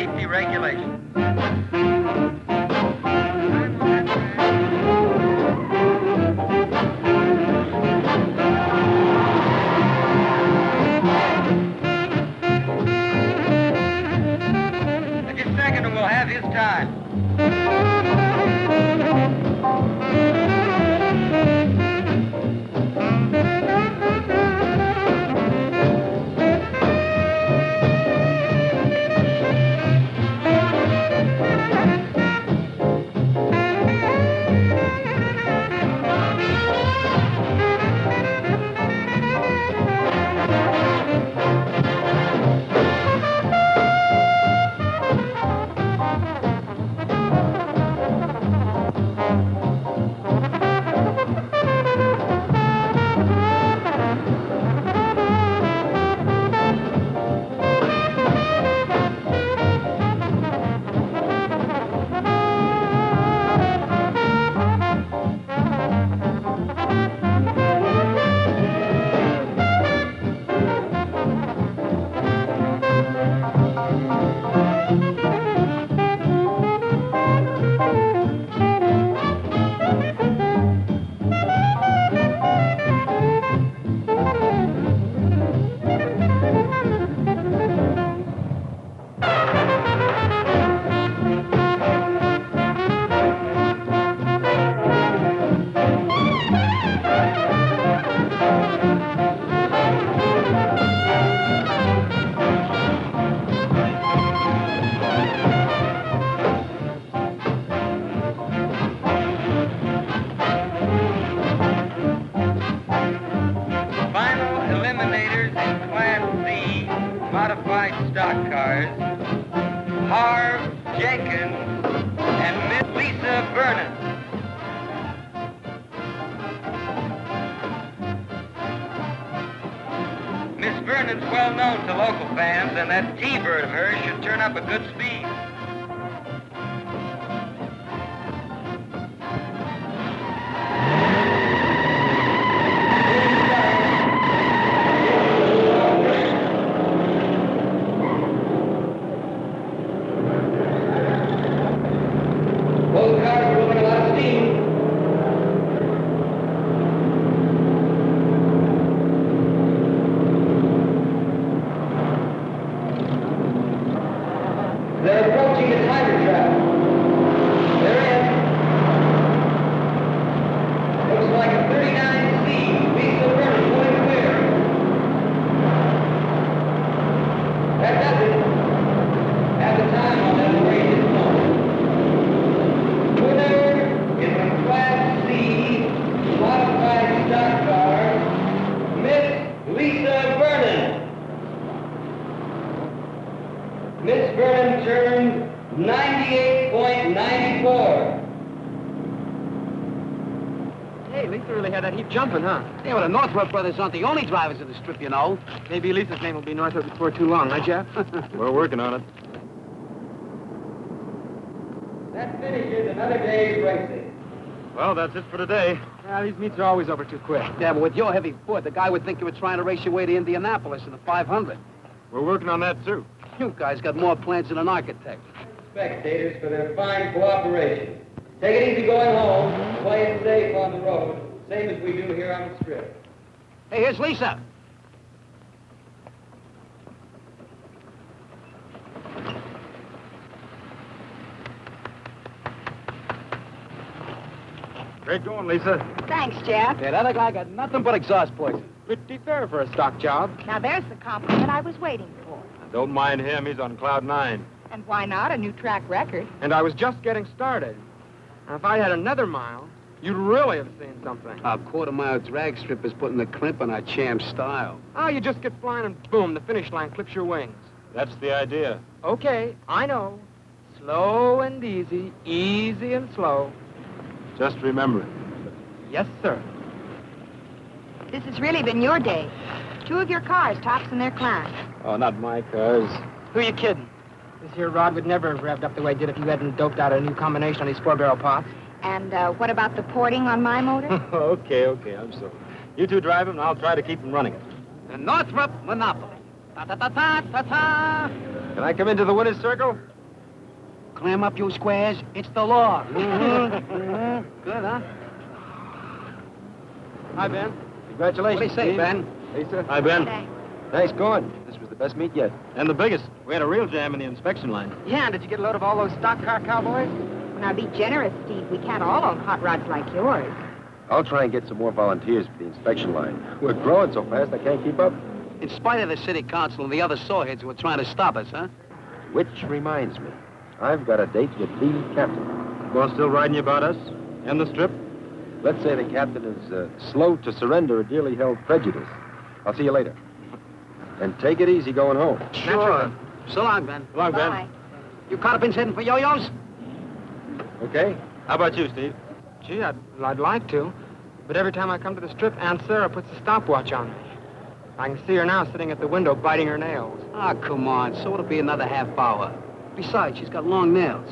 safety regulations. Just a second and we'll have his time. Modified stock cars, Harv Jenkins and Miss Lisa Vernon. Miss Vernon's well known to local fans, and that T-bird of hers should turn up a good speed. Both cars are moving a lot of steam. They're approaching the tiger trap. They're in. Looks like a 39C. Lisa Vernon pulling clear. That does it. At the time on that race is known. Winner in the Class C modified stock car, Miss Lisa Vernon. Miss Vernon turned 98.94. Hey, Lisa really had that heap jumping, huh? Yeah, well, the Northrop brothers aren't the only drivers of the strip, you know. Maybe Lisa's name will be Northrop before too long, huh, Jeff? We're working on it. That finishes another day's racing. Well, that's it for today. Well, these meets are always over too quick. Yeah, but with your heavy foot, the guy would think you were trying to race your way to Indianapolis in the 500. We're working on that, too. You guys got more plans than an architect. Spectators for their fine cooperation. Take it easy going home. Play it safe on the road, same as we do here on the strip. Hey, here's Lisa. Great going, Lisa. Thanks, Jeff. Yeah, that other guy got nothing but exhaust poison. Pretty fair for a stock job. Now, there's the compliment I was waiting for. Don't mind him. He's on cloud 9. And why not? A new track record. And I was just getting started. Now, if I had another mile, you'd really have seen something. Our quarter-mile drag strip is putting the crimp on our champ style. Oh, you just get flying and boom, the finish line clips your wings. That's the idea. Okay, I know. Slow and easy, easy and slow. Just remember it. Yes, sir. This has really been your day. 2 of your cars tops in their class. Oh, not my cars. Who you kidding? This here rod would never have revved up the way it did if you hadn't doped out a new combination on these 4-barrel pots. And what about the porting on my motor? okay, I'm sorry. You two drive him, and I'll try to keep him running it. The Northrop Monopoly. Ta-ta-ta-ta-ta-ta. Can I come into the winner's circle? Clam up, you squares. It's the law. Good, huh? Hi, Ben. Congratulations, What do you say, Steve. Ben? Hey, sir. Hi, Ben. Thanks. Nice going. This was the best meet yet. And the biggest. We had a real jam in the inspection line. Yeah, and did you get a load of all those stock car cowboys? Now, be generous, Steve. We can't all own hot rods like yours. I'll try and get some more volunteers for the inspection line. We're growing so fast I can't keep up. In spite of the city council and the other sawheads who are trying to stop us, huh? Which reminds me, I've got a date with the captain. Well, still riding you about us? And the strip? Let's say the captain is slow to surrender a dearly held prejudice. I'll see you later. And take it easy going home. Sure. So long, Ben. Come on, Ben. Bye. You carpins heading for yo-yos? Okay? How about you, Steve? Gee, I'd like to. But every time I come to the strip, Aunt Sarah puts a stopwatch on me. I can see her now sitting at the window biting her nails. Ah, come on. So it'll be another half hour. Besides, she's got long nails.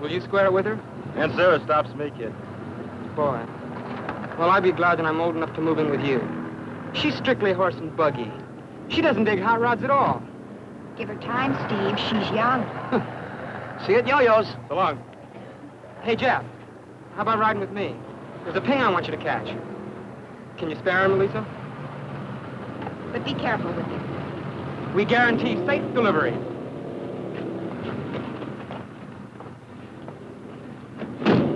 Will you square it with her? Aunt Sarah stops me, kid. Boy. Well, I'd be glad when I'm old enough to move in with you. She's strictly horse and buggy. She doesn't dig hot rods at all. Give her time, Steve. She's young. See you at yo-yos. So long. Hey, Jeff, how about riding with me? There's a ping I want you to catch. Can you spare him, Lisa? But be careful with him. We guarantee safe delivery.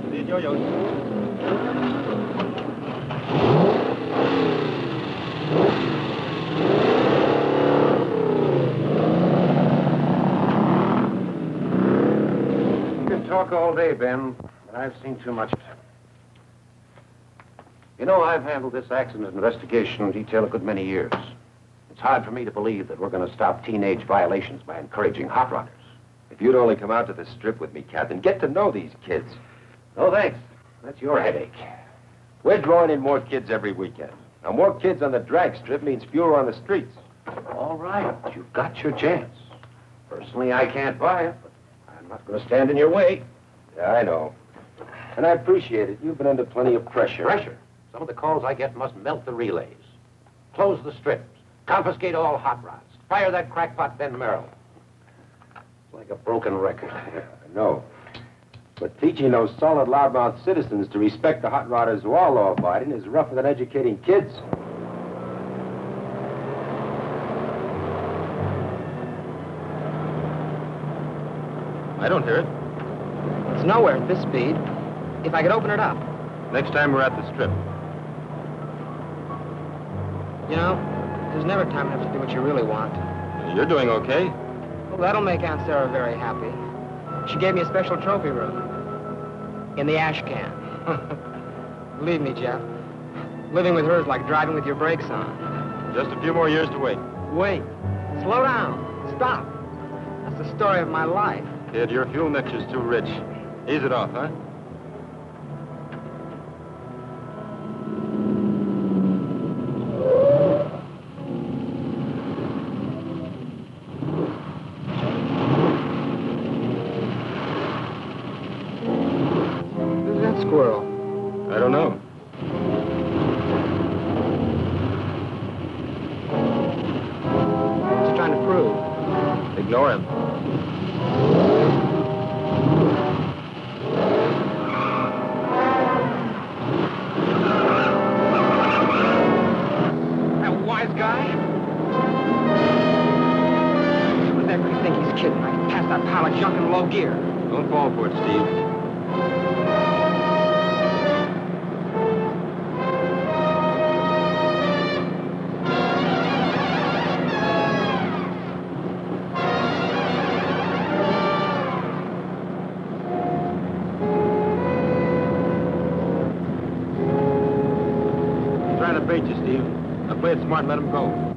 See you at yo-yos. You can talk all day, Ben, but I've seen too much of it. You know, I've handled this accident investigation detail a good many years. It's hard for me to believe that we're going to stop teenage violations by encouraging hot rodders. If you'd only come out to the strip with me, Captain, get to know these kids. No, thanks. That's your headache. We're drawing in more kids every weekend. Now, more kids on the drag strip means fewer on the streets. All right, you've got your chance. Personally, I can't buy it, but I'm not going to stand in your way. Yeah, I know. And I appreciate it. You've been under plenty of pressure. Pressure? Some of the calls I get must melt the relays. Close the strips. Confiscate all hot rods. Fire that crackpot Ben Merrill. It's like a broken record. Yeah, I know. But teaching those solid loudmouth citizens to respect the hot rodders who are law-abiding is rougher than educating kids. I don't hear it. It's nowhere at this speed. If I could open it up. Next time we're at the strip. You know, there's never time enough to do what you really want. You're doing okay. Well, that'll make Aunt Sarah very happy. She gave me a special trophy room. In the ash can. Believe me, Jeff. Living with her is like driving with your brakes on. Just a few more years to wait. Wait. Slow down. Stop. That's the story of my life. Kid, your fuel mixture's too rich. Ease it off, huh? Who's that squirrel? I don't know. What's he trying to prove? Ignore him. That wise guy? Who's ever you think he's kidding? I can pass that pile of junk in low gear. Don't fall for it, Steve. I'm trying to bait you, Steve. Now play it smart and let him go.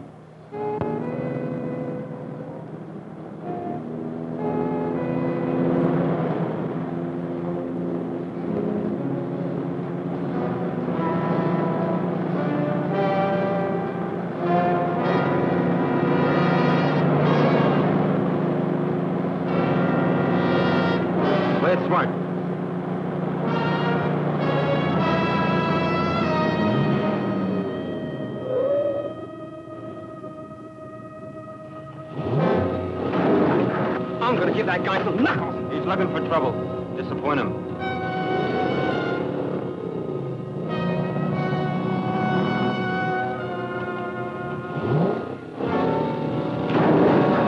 Play it smart. I'm gonna give that guy some knuckles. He's looking for trouble. Disappoint him.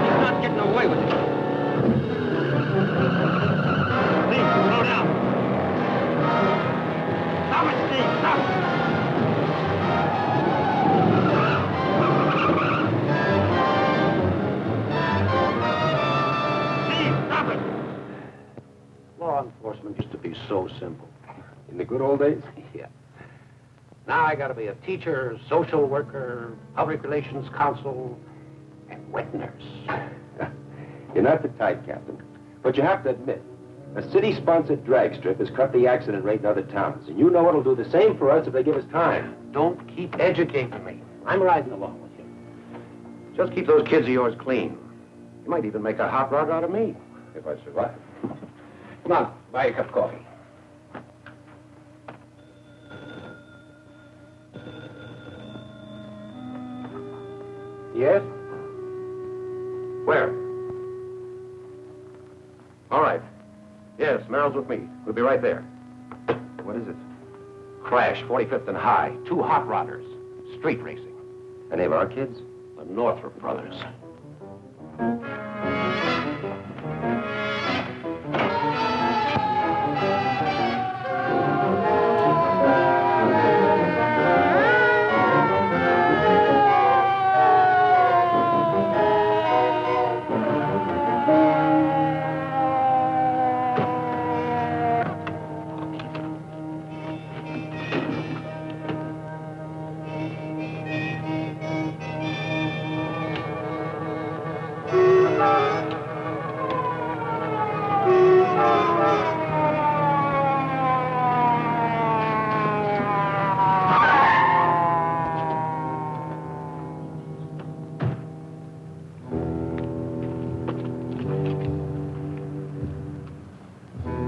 He's not getting away with it. Steve, slow down. Stop it, Steve, stop it. Steve, stop it. Law enforcement used to be so simple. In the good old days? Yeah. Now I gotta be a teacher, social worker, public relations counsel, and wet nurse. You're not the type, Captain. But you have to admit, a city-sponsored drag strip has cut the accident rate in other towns. And you know it'll do the same for us if they give us time. Don't keep educating me. I'm riding along with you. Just keep those kids of yours clean. You might even make a hot rod out of me, if I survive. Come on, buy a cup of coffee. Yes? Where? All right. Yes, Merrill's with me. We'll be right there. What is it? Crash, 45th and High. 2 hot rodders. Street racing. Any of our kids? The Northrop brothers.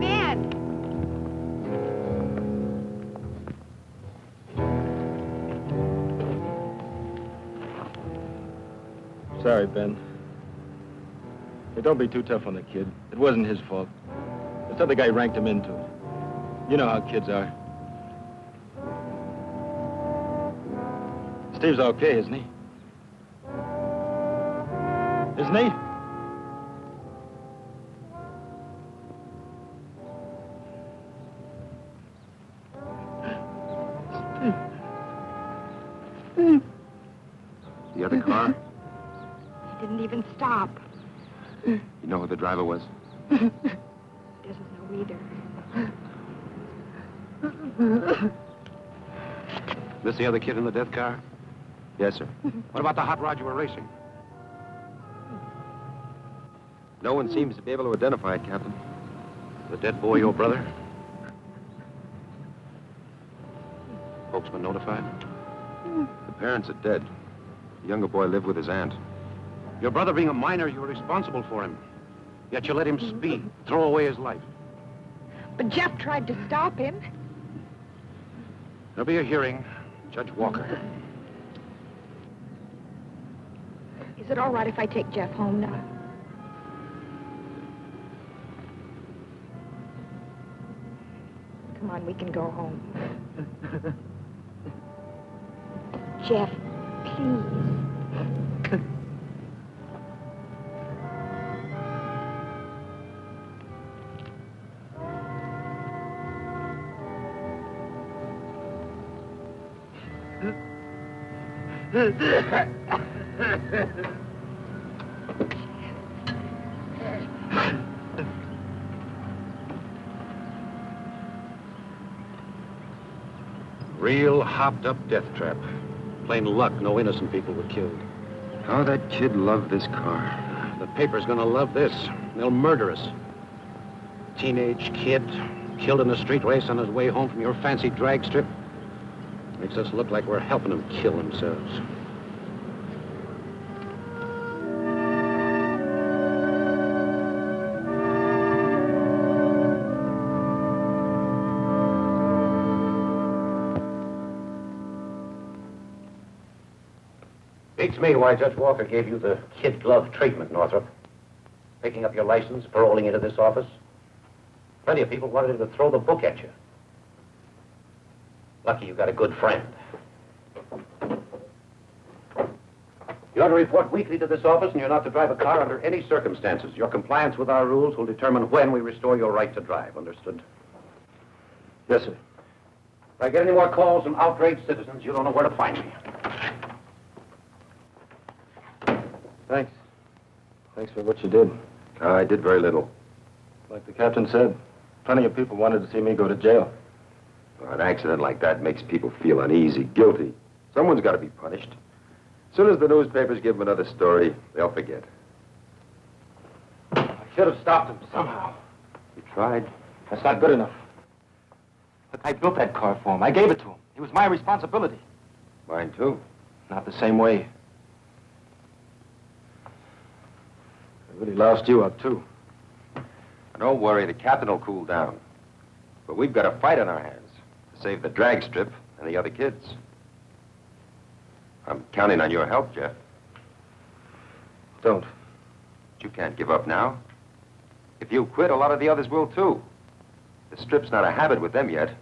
Ben! Sorry, Ben. Hey, don't be too tough on the kid. It wasn't his fault. This other guy ranked him into it. You know how kids are. Steve's okay, isn't he? Isn't he? The other car? He didn't even stop. You know who the driver was? Doesn't know either. This the other kid in the death car? Yes, sir. What about the hot rod you were racing? No one seems to be able to identify it, Captain. The dead boy your brother? Folks been notified? The parents are dead. The younger boy lived with his aunt. Your brother being a minor, you were responsible for him. Yet you let him speed, throw away his life. But Jeff tried to stop him. There'll be a hearing. Judge Walker. Is it all right if I take Jeff home now? Come on, we can go home. Jeff, please. Real hopped-up death trap. Plain luck, no innocent people were killed. How that kid loved this car. The paper's gonna love this. They'll murder us. Teenage kid, killed in a street race on his way home from your fancy drag strip. Makes us look like we're helping them kill themselves. Beats me why Judge Walker gave you the kid glove treatment, Northrop. Picking up your license, paroling into this office. Plenty of people wanted him to throw the book at you. Lucky you got a good friend. You're to report weekly to this office, and you're not to drive a car under any circumstances. Your compliance with our rules will determine when we restore your right to drive. Understood? Yes, sir. If I get any more calls from outraged citizens, you don't know where to find me. Thanks. Thanks for what you did. I did very little. Like the captain said, plenty of people wanted to see me go to jail. An accident like that makes people feel uneasy, guilty. Someone's got to be punished. As soon as the newspapers give them another story, they'll forget. I should have stopped him somehow. You tried? That's not good enough. Look, I built that car for him. I gave it to him. It was my responsibility. Mine, too. Not the same way. I really loused you up, too. Don't worry, the captain will cool down. But we've got a fight on our hands to save the drag strip and the other kids. I'm counting on your help, Jeff. Don't. But you can't give up now. If you quit, a lot of the others will, too. The strip's not a habit with them yet.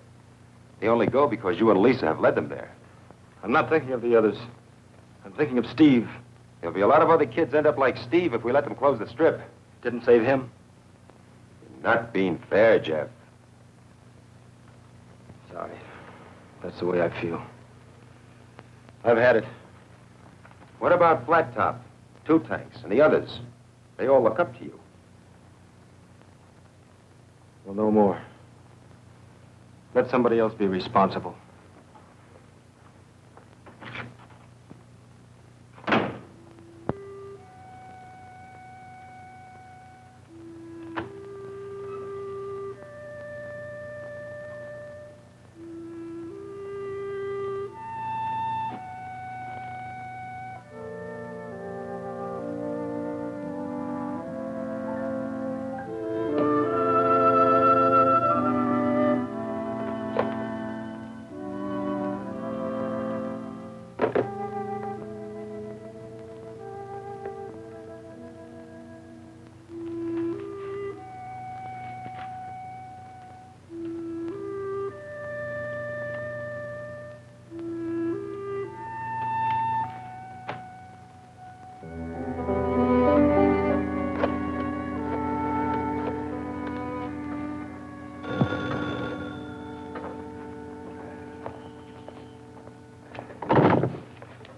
They only go because you and Lisa have led them there. I'm not thinking of the others. I'm thinking of Steve. There'll be a lot of other kids end up like Steve if we let them close the strip. Didn't save him. You're not being fair, Jeff. Sorry. That's the way I feel. I've had it. What about Flat Top, Two Tanks, and the others? They all look up to you. Well, no more. Let somebody else be responsible.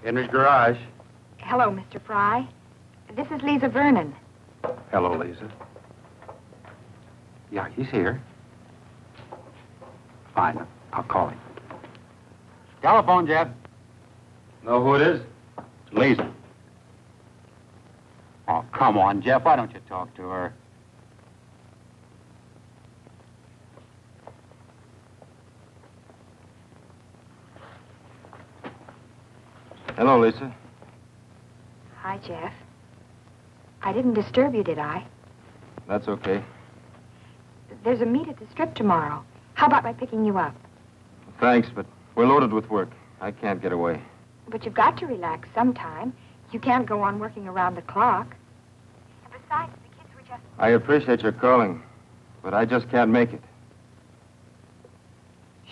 Henry's garage. Hello, Mr. Fry. This is Lisa Vernon. Hello, Lisa. Yeah, he's here. Fine, I'll call him. Telephone, Jeff. Know who it is? Lisa. Oh, come on, Jeff. Why don't you talk to her? Hello, Lisa. Hi, Jeff. I didn't disturb you, did I? That's okay. There's a meet at the strip tomorrow. How about my picking you up? Thanks, but we're loaded with work. I can't get away. But you've got to relax sometime. You can't go on working around the clock. Besides, the kids were just... I appreciate your calling, but I just can't make it.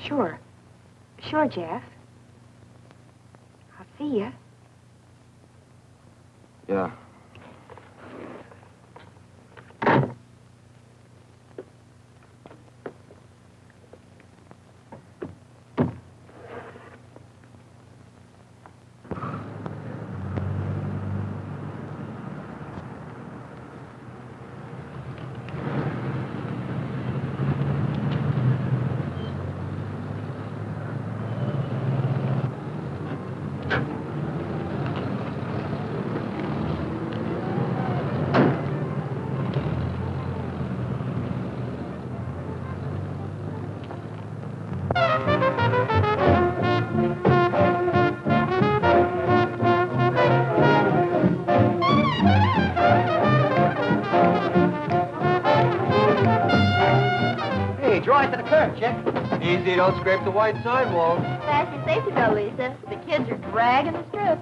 Sure. Sure, Jeff. I'll see you. Yeah. Draw it to the curb, Chick. Easy, don't scrape the white sidewalk. Fasten your safety belt, Lisa. The kids are dragging the strip.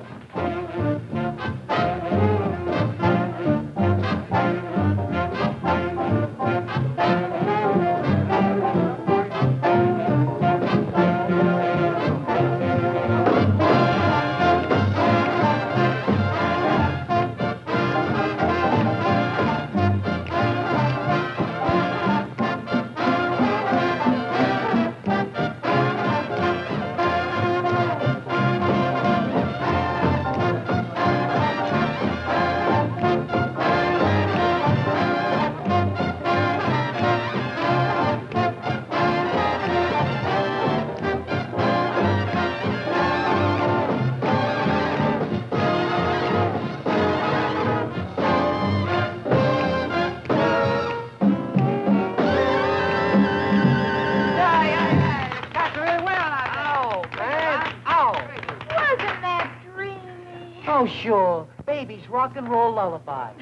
sure. Baby's rock and roll lullaby.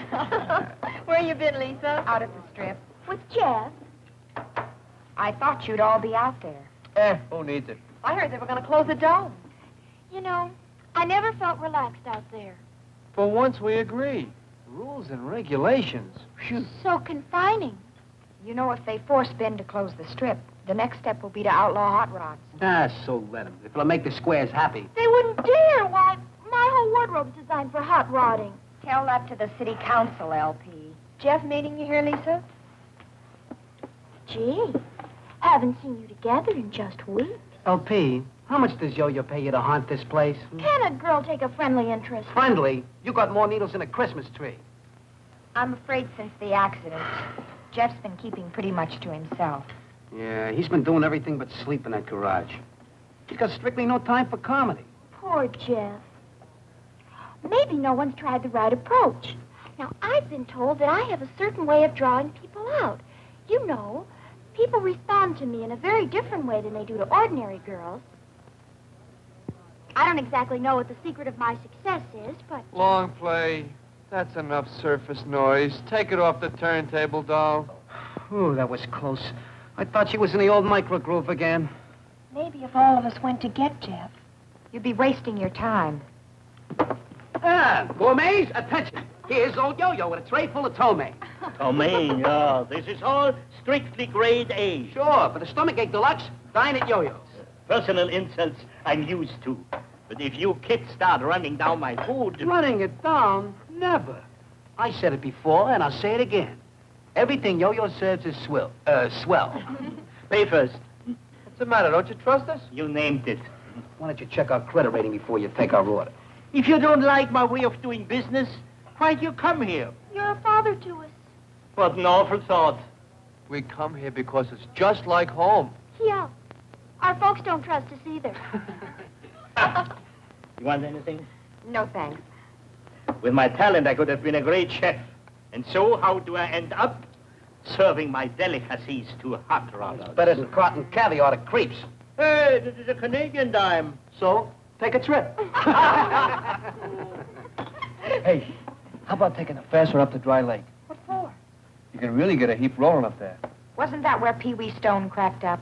Where you been, Lisa? Out at the strip. With Jeff. I thought you'd all be out there. Who needs it? I heard they were going to close the dome. You know, I never felt relaxed out there. For once, we agree. Rules and regulations. Phew. So confining. You know, if they force Ben to close the strip, the next step will be to outlaw hot rods. So let them. If it'll make the squares happy. They wouldn't dare. Why, my whole wardrobe's designed for hot rodding. Tell that to the city council, LP. Jeff meeting you here, Lisa? Gee, haven't seen you together in just weeks. LP, how much does Yo-Yo pay you to haunt this place? Can a girl take a friendly interest? Friendly? You got more needles than a Christmas tree. I'm afraid since the accident, Jeff's been keeping pretty much to himself. Yeah, he's been doing everything but sleep in that garage. He's got strictly no time for comedy. Poor Jeff. Maybe no one's tried the right approach. Now, I've been told that I have a certain way of drawing people out. You know, people respond to me in a very different way than they do to ordinary girls. I don't exactly know what the secret of my success is, but... Long play. That's enough surface noise. Take it off the turntable, doll. Ooh, that was close. I thought she was in the old microgroove again. Maybe if all of us went to get Jeff, you'd be wasting your time. Gourmets, attention. Here's old Yo-Yo with a tray full of ptomaine. Ptomaine, yeah. This is all strictly grade A. Sure, for the stomachache deluxe, dine at Yo-Yo's. Personal insults I'm used to. But if you kids start running down my food... Running it down? Never. I said it before, and I'll say it again. Everything Yo-Yo serves is swell. Pay first. What's the matter? Don't you trust us? You named it. Why don't you check our credit rating before you take our order? If you don't like my way of doing business, why'd you come here? You're a father to us. What an awful thought. We come here because it's just like home. Yeah. Our folks don't trust us either. You want anything? No, thanks. With my talent, I could have been a great chef. And so, how do I end up? Serving my delicacies to hot rodders. Better than cotton caviar to creeps. Hey, this is a Canadian dime. So, take a trip. Hey, how about taking a fast one up to Dry Lake? What for? You can really get a heap rolling up there. Wasn't that where Pee Wee Stone cracked up?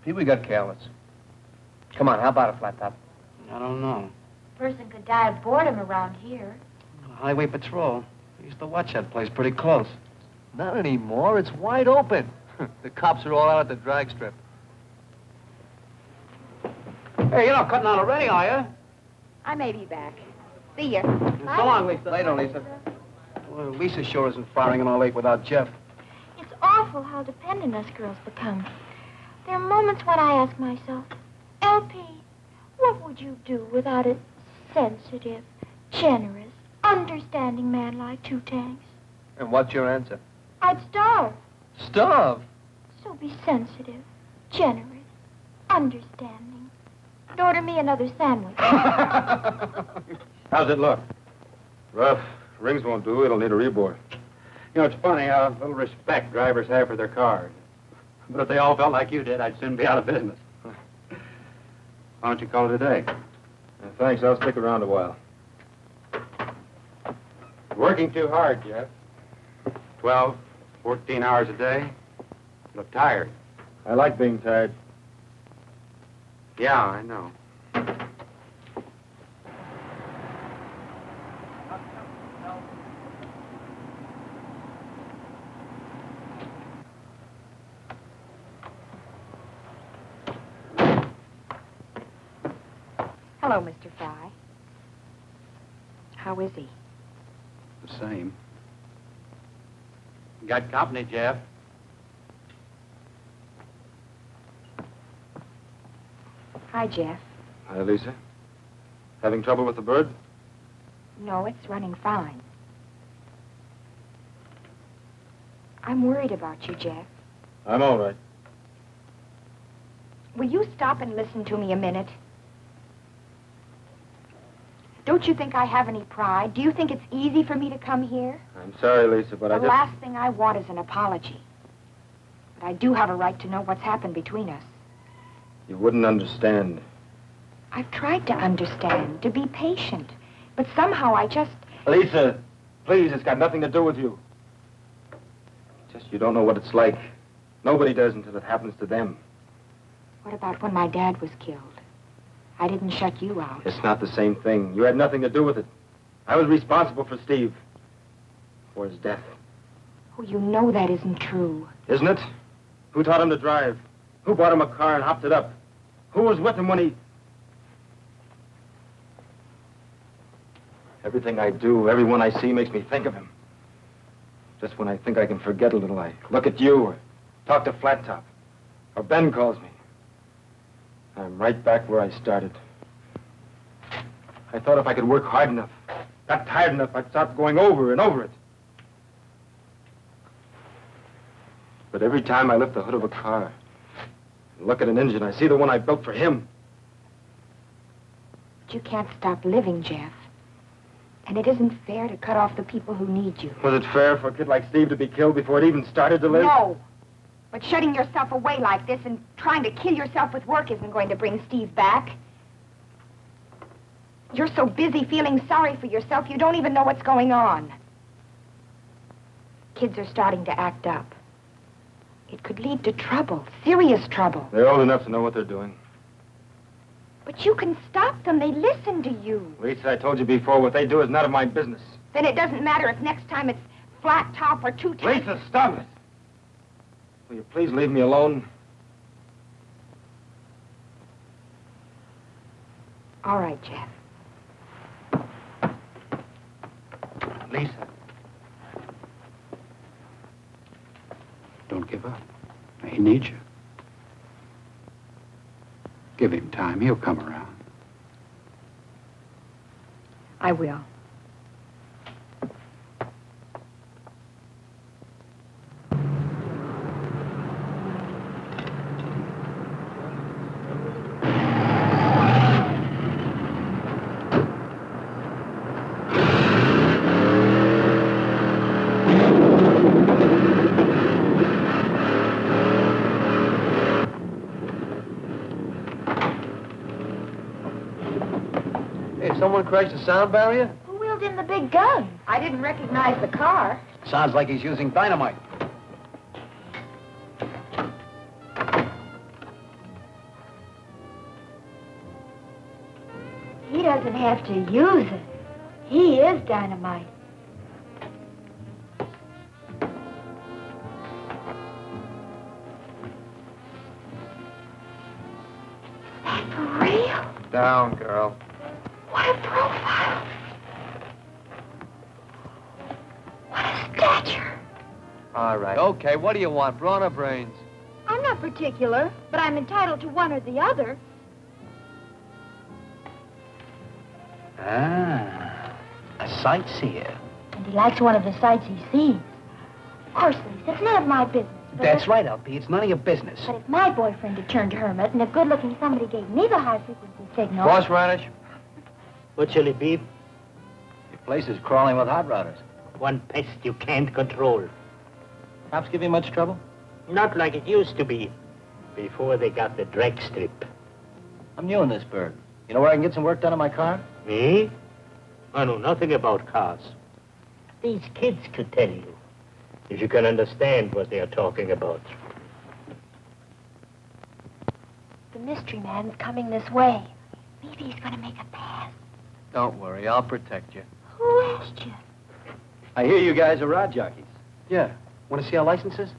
Pee-wee got careless. Come on, how about a flat top? I don't know. Person could die of boredom around here. Highway Patrol. I used to watch that place pretty close. Not anymore. It's wide open. The cops are all out at the drag strip. Hey, you're not cutting out already, are you? I may be back. See ya. So long, Lisa. Later, Lisa. Well, Lisa sure isn't firing in all eight without Jeff. It's awful how dependent us girls become. There are moments when I ask myself, LP, what would you do without a sensitive, generous, understanding man like Two Tanks? And what's your answer? I'd starve. Starve? So be sensitive, generous, understanding. And order me another sandwich. How's it look? Rough. Rings won't do. It'll need a rebore. You know, it's funny how little respect drivers have for their cars. But if they all felt like you did, I'd soon be out of business. Why don't you call it a day? Thanks. I'll stick around a while. Working too hard, Jeff. 12, 14 hours a day. You look tired. I like being tired. Yeah, I know. Hello, Mr. Fry. How is he? The same. Got company, Jeff. Hi, Jeff. Hi, Lisa. Having trouble with the bird? No, it's running fine. I'm worried about you, Jeff. I'm all right. Will you stop and listen to me a minute? Don't you think I have any pride? Do you think it's easy for me to come here? I'm sorry, Lisa, but The I just... last thing I want is an apology. But I do have a right to know what's happened between us. You wouldn't understand. I've tried to understand, to be patient. But somehow I just... Lisa, please, it's got nothing to do with you. Just you don't know what it's like. Nobody does until it happens to them. What about when my dad was killed? I didn't shut you out. It's not the same thing. You had nothing to do with it. I was responsible for Steve. For his death. Oh, you know that isn't true. Isn't it? Who taught him to drive? Who bought him a car and hopped it up? Who was with him when he... Everything I do, everyone I see makes me think of him. Just when I think I can forget a little, I look at you or talk to Flat Top. Or Ben calls me. I'm right back where I started. I thought if I could work hard enough, got tired enough, I'd stop going over and over it. But every time I lift the hood of a car and look at an engine, I see the one I built for him. But you can't stop living, Jeff. And it isn't fair to cut off the people who need you. Was it fair for a kid like Steve to be killed before it even started to live? No. But shutting yourself away like this and trying to kill yourself with work isn't going to bring Steve back. You're so busy feeling sorry for yourself, you don't even know what's going on. Kids are starting to act up. It could lead to trouble, serious trouble. They're old enough to know what they're doing. But you can stop them. They listen to you. Lisa, I told you before, what they do is none of my business. Then it doesn't matter if next time it's Flat Top or Two Top. Lisa, stop it. Will you please leave me alone? All right, Jeff. Lisa. Don't give up. He needs you. Give him time. He'll come around. I will. Someone crashed the sound barrier? Who wheeled in the big gun? I didn't recognize the car. Sounds like he's using dynamite. He doesn't have to use it. He is dynamite. That for real? Down, girl. What a profile. What a stature. All right. Okay, what do you want, brawn or brains? I'm not particular, but I'm entitled to one or the other. Ah, a sightseer. And he likes one of the sights he sees. Of course, Lisa, it's none of my business. But That's right, LP. It's none of your business. But if my boyfriend had turned hermit and a good-looking somebody gave me the high-frequency signal... Horseradish? What shall it be? Your place is crawling with hot rodders. One pest you can't control. Cops give you much trouble? Not like it used to be, before they got the drag strip. I'm new in this burg. You know where I can get some work done on my car? Me? I know nothing about cars. These kids could tell you, if you can understand what they are talking about. The mystery man's coming this way. Maybe he's going to make a pass. Don't worry, I'll protect you. Who asked you? I hear you guys are rod jockeys. Yeah. Want to see our licenses?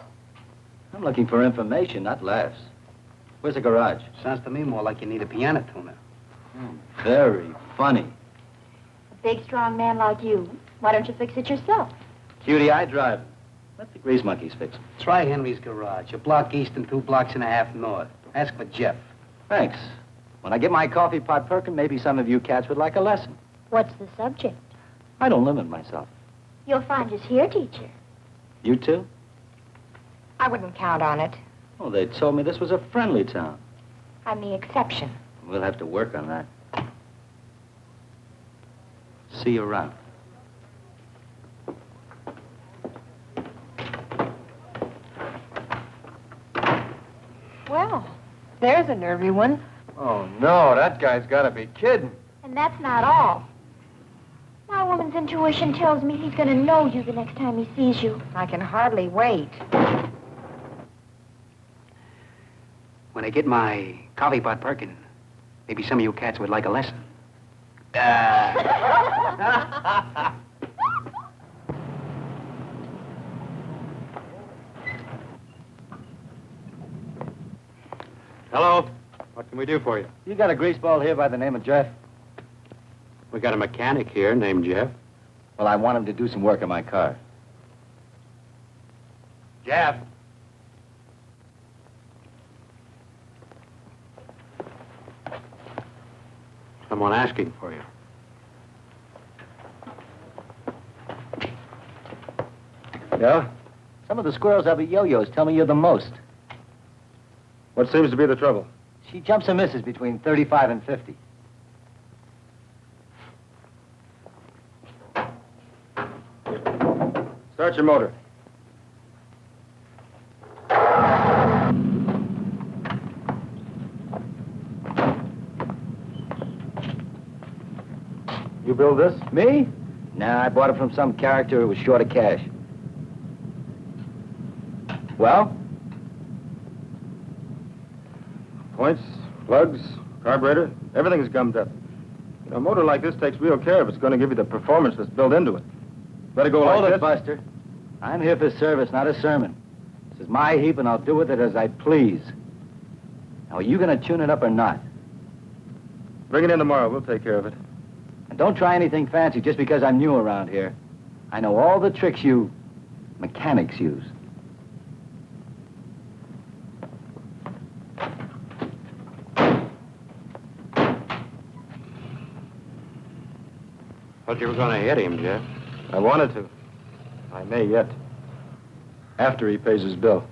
I'm looking for information, not laughs. Where's the garage? Sounds to me more like you need a piano tuner. Very funny. A big, strong man like you. Why don't you fix it yourself? Cutie, I drive. Let the grease monkeys fix it. Try Henry's garage, a block east and 2 blocks and a half north. Ask for Jeff. Thanks. When I get my coffee pot perking, maybe some of you cats would like a lesson. What's the subject? I don't limit myself. You'll find us here, teacher. You too? I wouldn't count on it. Oh, they told me this was a friendly town. I'm the exception. We'll have to work on that. See you around. Well, there's a nervy one. Oh, no, that guy's got to be kidding. And that's not all. woman's intuition tells me he's going to know you the next time he sees you. I can hardly wait. When I get my coffee pot perking, maybe some of you cats would like a lesson. Hello. What can we do for you? You got a greaseball here by the name of Jeff? We got a mechanic here named Jeff. Well, I want him to do some work on my car. Jeff. Someone asking for you. Yeah? Some of the squirrels have yo-yos tell me you're the most. What seems to be the trouble? She jumps and misses between 35 and 50. Start your motor. You build this? Me? Nah, I bought it from some character who was short of cash. Well? Points, plugs, carburetor, everything's gummed up. You know, a motor like this takes real care if it's going to give you the performance that's built into it. Better go Hold like it, this. Buster. I'm here for service, not a sermon. This is my heap, and I'll do with it as I please. Now, are you going to tune it up or not? Bring it in tomorrow. We'll take care of it. And don't try anything fancy just because I'm new around here. I know all the tricks you mechanics use. Thought you were going to hit him, Jeff. I wanted to. I may yet. After he pays his bill.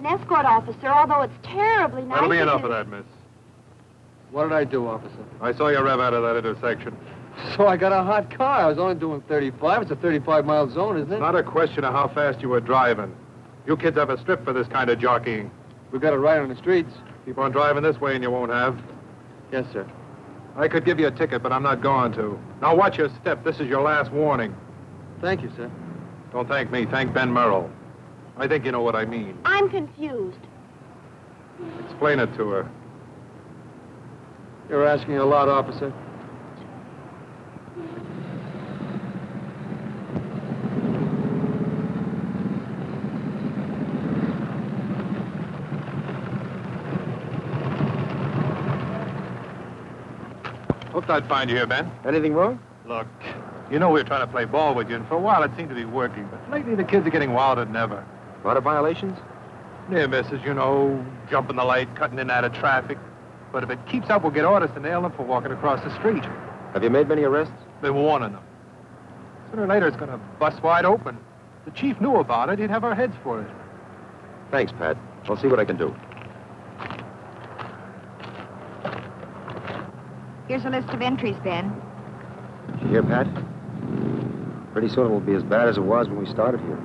Escort officer, although it's terribly nice. That'll be enough of that, miss. What did I do, officer? I saw you rev out of that intersection. So I got a hot car. I was only doing 35. It's a 35-mile zone, isn't it? Not a question of how fast you were driving. You kids have a strip for this kind of jockeying. We got it right on the streets. Keep on driving this way and you won't have. Yes, sir. I could give you a ticket, but I'm not going to. Now watch your step. This is your last warning. Thank you, sir. Don't thank me. Thank Ben Merrill. I think you know what I mean. I'm confused. Explain it to her. You're asking a lot, officer. Hoped I'd find you here, Ben. Anything wrong? Look, you know we were trying to play ball with you, and for a while it seemed to be working, but lately the kids are getting wilder than ever. A lot of violations? Near misses, you know, jumping the light, cutting in and out of traffic. But if it keeps up, we'll get orders to nail them for walking across the street. Have you made many arrests? Been warning them. Sooner or later, it's going to bust wide open. The chief knew about it. He'd have our heads for it. Thanks, Pat. I'll see what I can do. Here's a list of entries, Ben. Did you hear, Pat? Pretty soon it will be as bad as it was when we started here.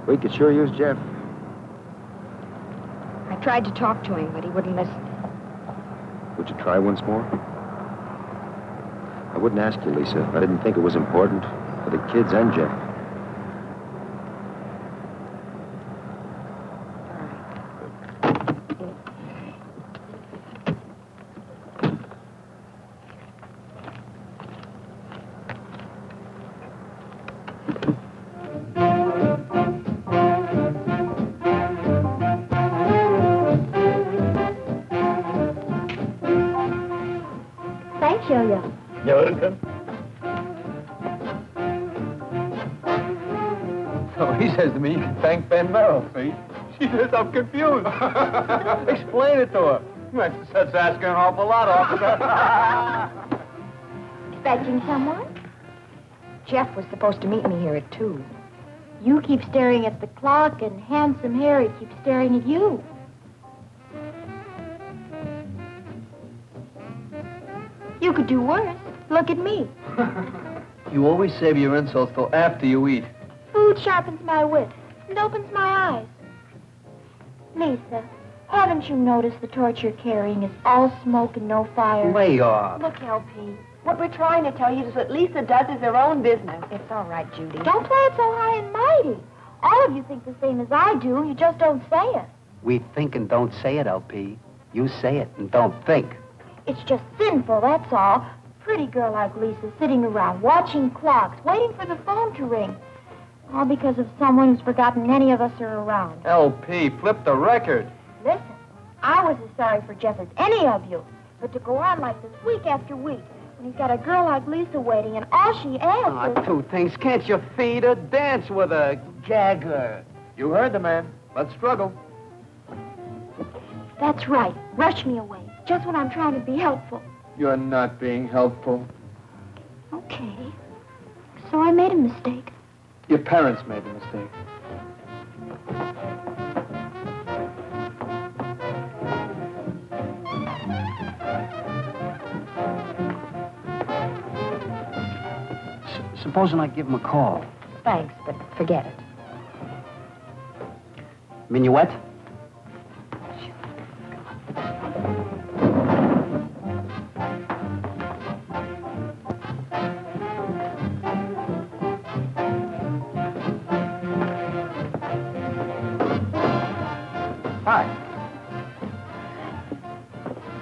We could sure use Jeff. I tried to talk to him, but he wouldn't listen. Would you try once more? I wouldn't ask you, Lisa. I didn't think it was important for the kids and Jeff. Thanks, Yo-Yo. You're welcome. So he says to me, you can thank Ben Merrill, see? She says, I'm confused. Explain it to her. That's asking an awful lot, officer. Expecting someone? Jeff was supposed to meet me here at 2. You keep staring at the clock, and Handsome Harry keeps staring at you. You could do worse. Look at me. You always save your insults till after you eat. Food sharpens my wit and opens my eyes. Lisa, haven't you noticed the torch you're carrying is all smoke and no fire? Lay off. Look, LP. What we're trying to tell you is what Lisa does is her own business. It's all right, Judy. Don't play it so high and mighty. All of you think the same as I do. You just don't say it. We think and don't say it, LP. You say it and don't think. It's just sinful, that's all. Pretty girl like Lisa sitting around watching clocks, waiting for the phone to ring. All because of someone who's forgotten any of us are around. LP, flip the record. Listen, I was as sorry for Jeff as any of you. But to go on like this week after week, when he's got a girl like Lisa waiting and all she asks is... Two things. Can't you feed her? Dance with her. Gag her. You heard the man. Let's struggle. That's right. Rush me away. Just when I'm trying to be helpful. You're not being helpful. Okay. So I made a mistake. Your parents made the mistake. Supposing I give him a call. Thanks, but forget it. Minuet? Hi.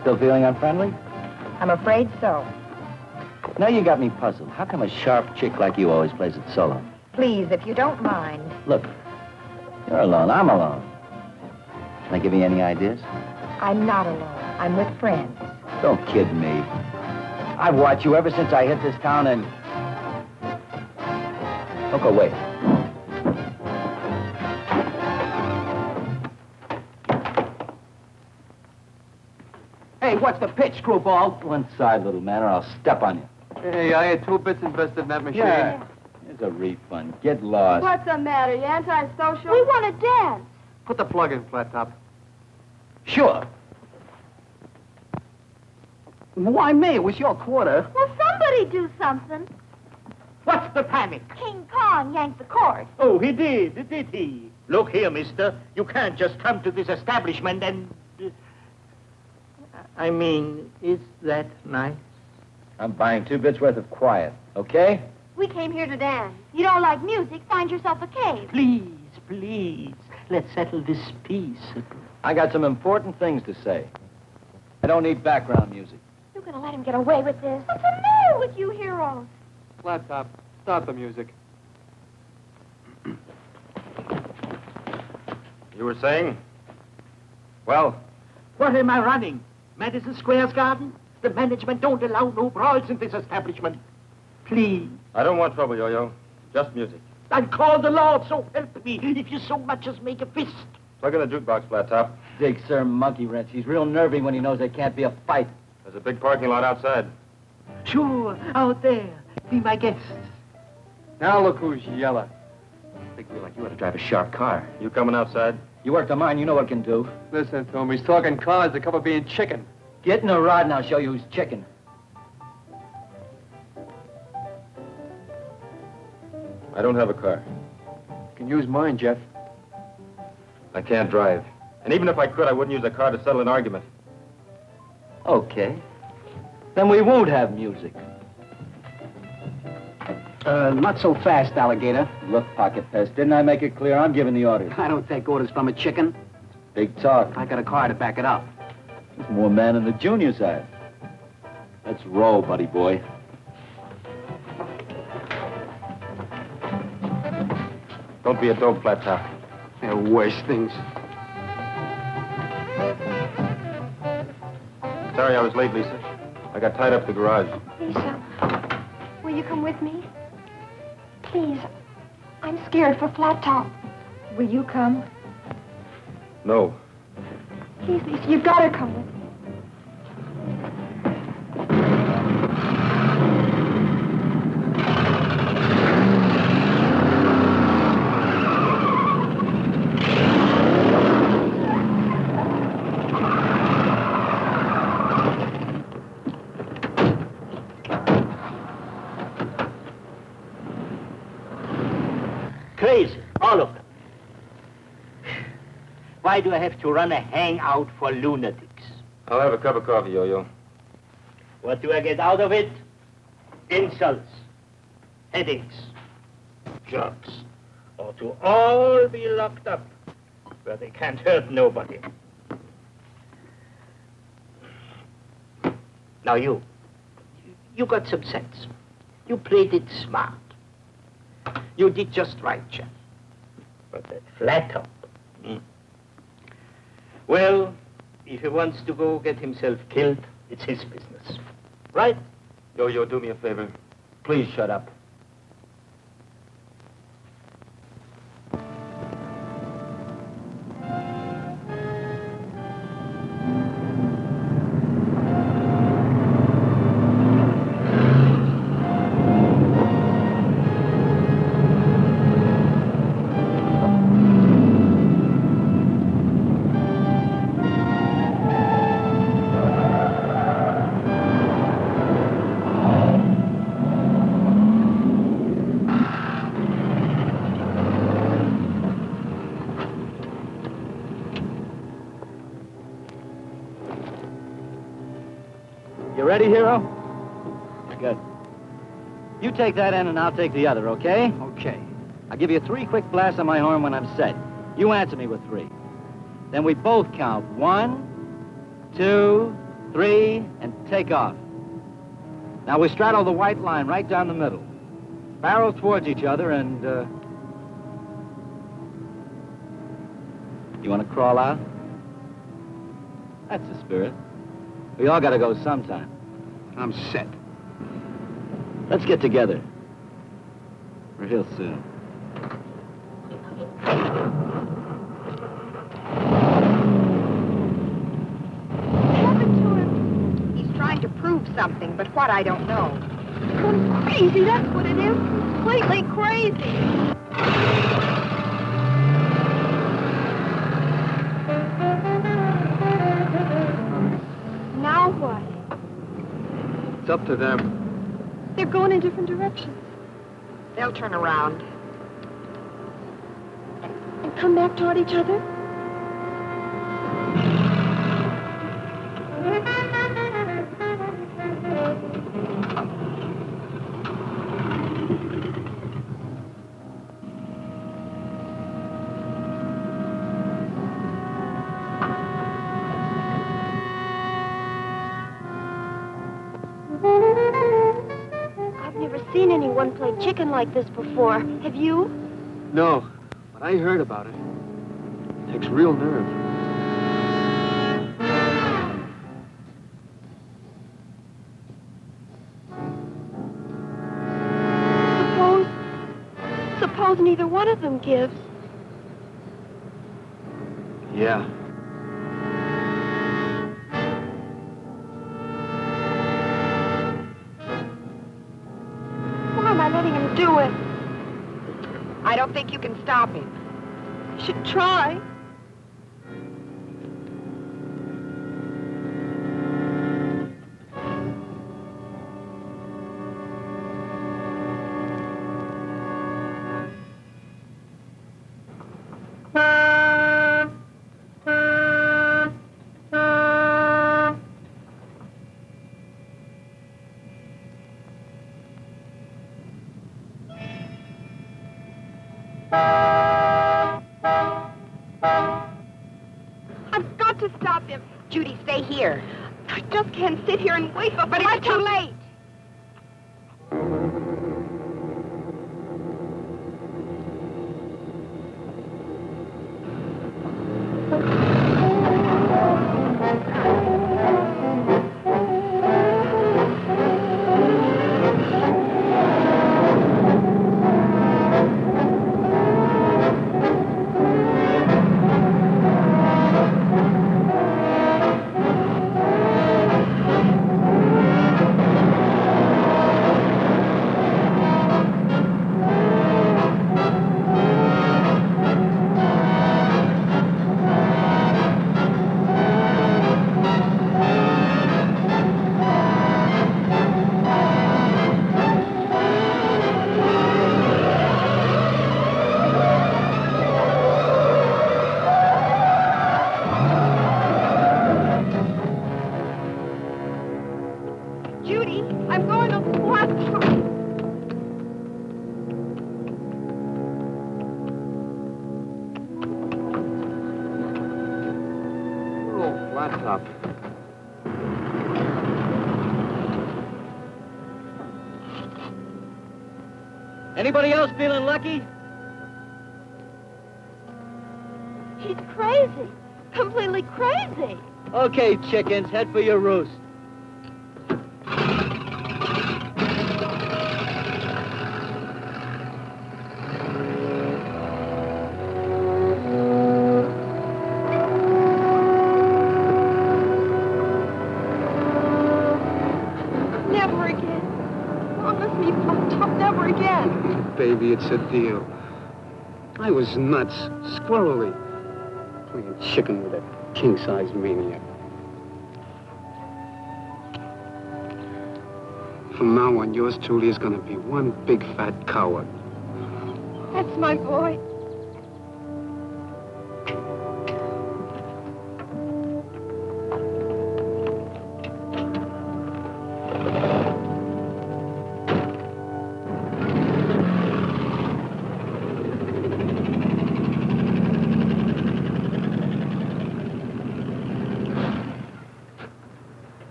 Still feeling unfriendly? I'm afraid so. Now you got me puzzled. How come a sharp chick like you always plays it solo? Please, if you don't mind. Look, you're alone. I'm alone. Can I give you any ideas? I'm not alone. I'm with friends. Don't kid me. I've watched you ever since I hit this town and... Don't go away. Hey, what's the pitch, screwball? One side, little man, or I'll step on you. Hey, I had 2 bits invested in that machine. Yeah. Here's a refund. Get lost. What's the matter? You antisocial? We want to dance. Put the plug in, Flat Top. Sure. Why me? It was your quarter. Well, somebody do something. What's the panic? King Kong yanked the cord. Oh, he did he? Look here, mister. You can't just come to this establishment and... I mean, is that nice? I'm buying 2 bits worth of quiet, okay? We came here to dance. You don't like music, find yourself a cave. Please, let's settle this peaceably. I got some important things to say. I don't need background music. You're going to let him get away with this. What's the matter with you heroes? Flat Top, start the music. You were saying? Well? What am I running? Madison Square's garden? The management don't allow no brawls in this establishment. Please. I don't want trouble, Yo-Yo. Just music. I'll call the Lord, so help me, if you so much as make a fist. Plug in the jukebox, Flat Top. Dig Sir Monkey Wrench. He's real nervy when he knows there can't be a fight. There's a big parking lot outside. Sure, out there. Be my guest. Now look who's yellow. Big wheel like you ought to drive a sharp car. You coming outside? You work the mine, you know what it can do. Listen to him. He's talking cars that cover being chicken. Get in a rod and I'll show you who's chicken. I don't have a car. You can use mine, Jeff. I can't drive. And even if I could, I wouldn't use a car to settle an argument. Okay. Then we won't have music. Not so fast, alligator. Look, Pocket Pest, didn't I make it clear? I'm giving the orders. I don't take orders from a chicken. Big talk. I got a car to back it up. There's more man in the junior side. Let's roll, buddy boy. Don't be a dope, Flat Top. There are worse things. Sorry I was late, Lisa. I got tied up at the garage. Lisa, will you come with me? Please, I'm scared for Flat Top. Will you come? No. Please, Lisa, you've got to come with me. All of them. Why do I have to run a hangout for lunatics? I'll have a cup of coffee, Yo-Yo. What do I get out of it? Insults, headaches, jerks, or to all be locked up where they can't hurt nobody. Now you got some sense. You played it smart. You did just right, Jeff. But that flat top. Well, if he wants to go get himself killed, it's his business. Right? Yo-Yo, do me a favor. Please shut up. You ready, Hero? Good. You take that end and I'll take the other, okay? Okay. I'll give you 3 quick blasts on my horn when I'm set. You answer me with 3. Then we both count 1, 2, 3, and take off. Now we straddle the white line right down the middle. Barrel towards each other and, You want to crawl out? That's the spirit. We all got to go sometime. I'm set. Let's get together. Real soon. He's trying to prove something, but what I don't know. Crazy, that's what it is. Completely crazy. Now what? It's up to them. They're going in different directions. They'll turn around. And come back toward each other? I've never seen anyone play chicken like this before. Have you? No, but I heard about it. Takes real nerve. Suppose neither one of them gives. Yeah. Why am I letting him do it? I don't think you can stop him. I should try. I've got to stop him. Judy, stay here. I just can't sit here and wait for... But it's too late. Judy, I'm going to flat top. Oh, flat top. Anybody else feeling lucky? He's crazy. Completely crazy. Okay, chickens, head for your roost. Never again. Promise me, flat top, never again. Baby, it's a deal. I was nuts, squirrely, playing chicken with a king-size maniac. From now on, yours truly is gonna be one big fat coward. That's my boy.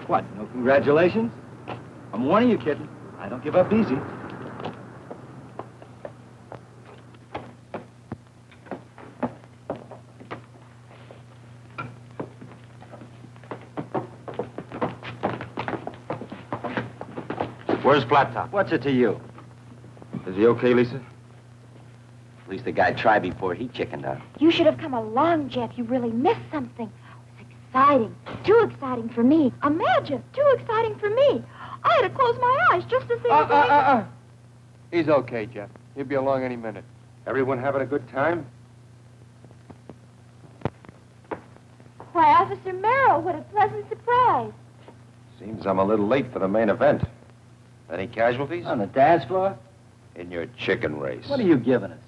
What, no congratulations? I'm warning you, kitten. I don't give up easy. Where's Flat Top? What's it to you? Is he okay, Lisa? At least the guy tried before he chickened out. You should have come along, Jeff. You really missed something. It was exciting. Too exciting for me. Imagine, too exciting for me. I had to close my eyes just to see him going. He's okay, Jeff. He'll be along any minute. Everyone having a good time? Why, Officer Merrill, what a pleasant surprise. Seems I'm a little late for the main event. Any casualties? On the dance floor? In your chicken race. What are you giving us?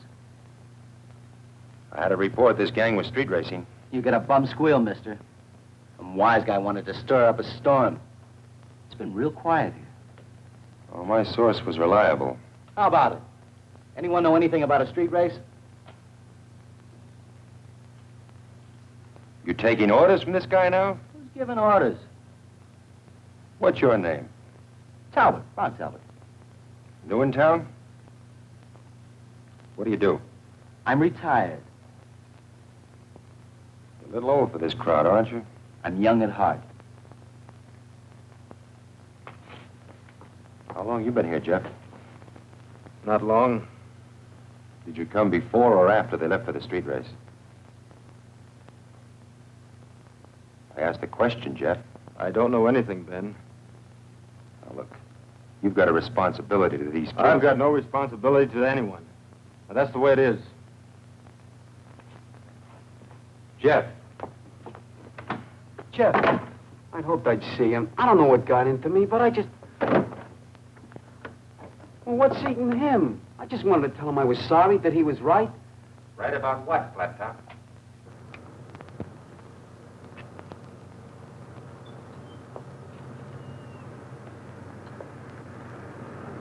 I had a report this gang was street racing. You get a bum squeal, mister. Some wise guy wanted to stir up a storm. It's been real quiet here. Oh, my source was reliable. How about it? Anyone know anything about a street race? You taking orders from this guy now? Who's giving orders? What's your name? Talbot, Ron Talbot. New in town? What do you do? I'm retired. You're a little old for this crowd, aren't you? I'm young at heart. How long you been here, Jeff? Not long. Did you come before or after they left for the street race? I asked a question, Jeff. I don't know anything, Ben. Now, look, you've got a responsibility to these kids. I've got no responsibility to anyone. Now, that's the way it is. Jeff. Jeff, I'd hoped I'd see him. I don't know what got into me, but I just... Well, what's eating him? I just wanted to tell him I was sorry, that he was right. Right about what, Flat Top?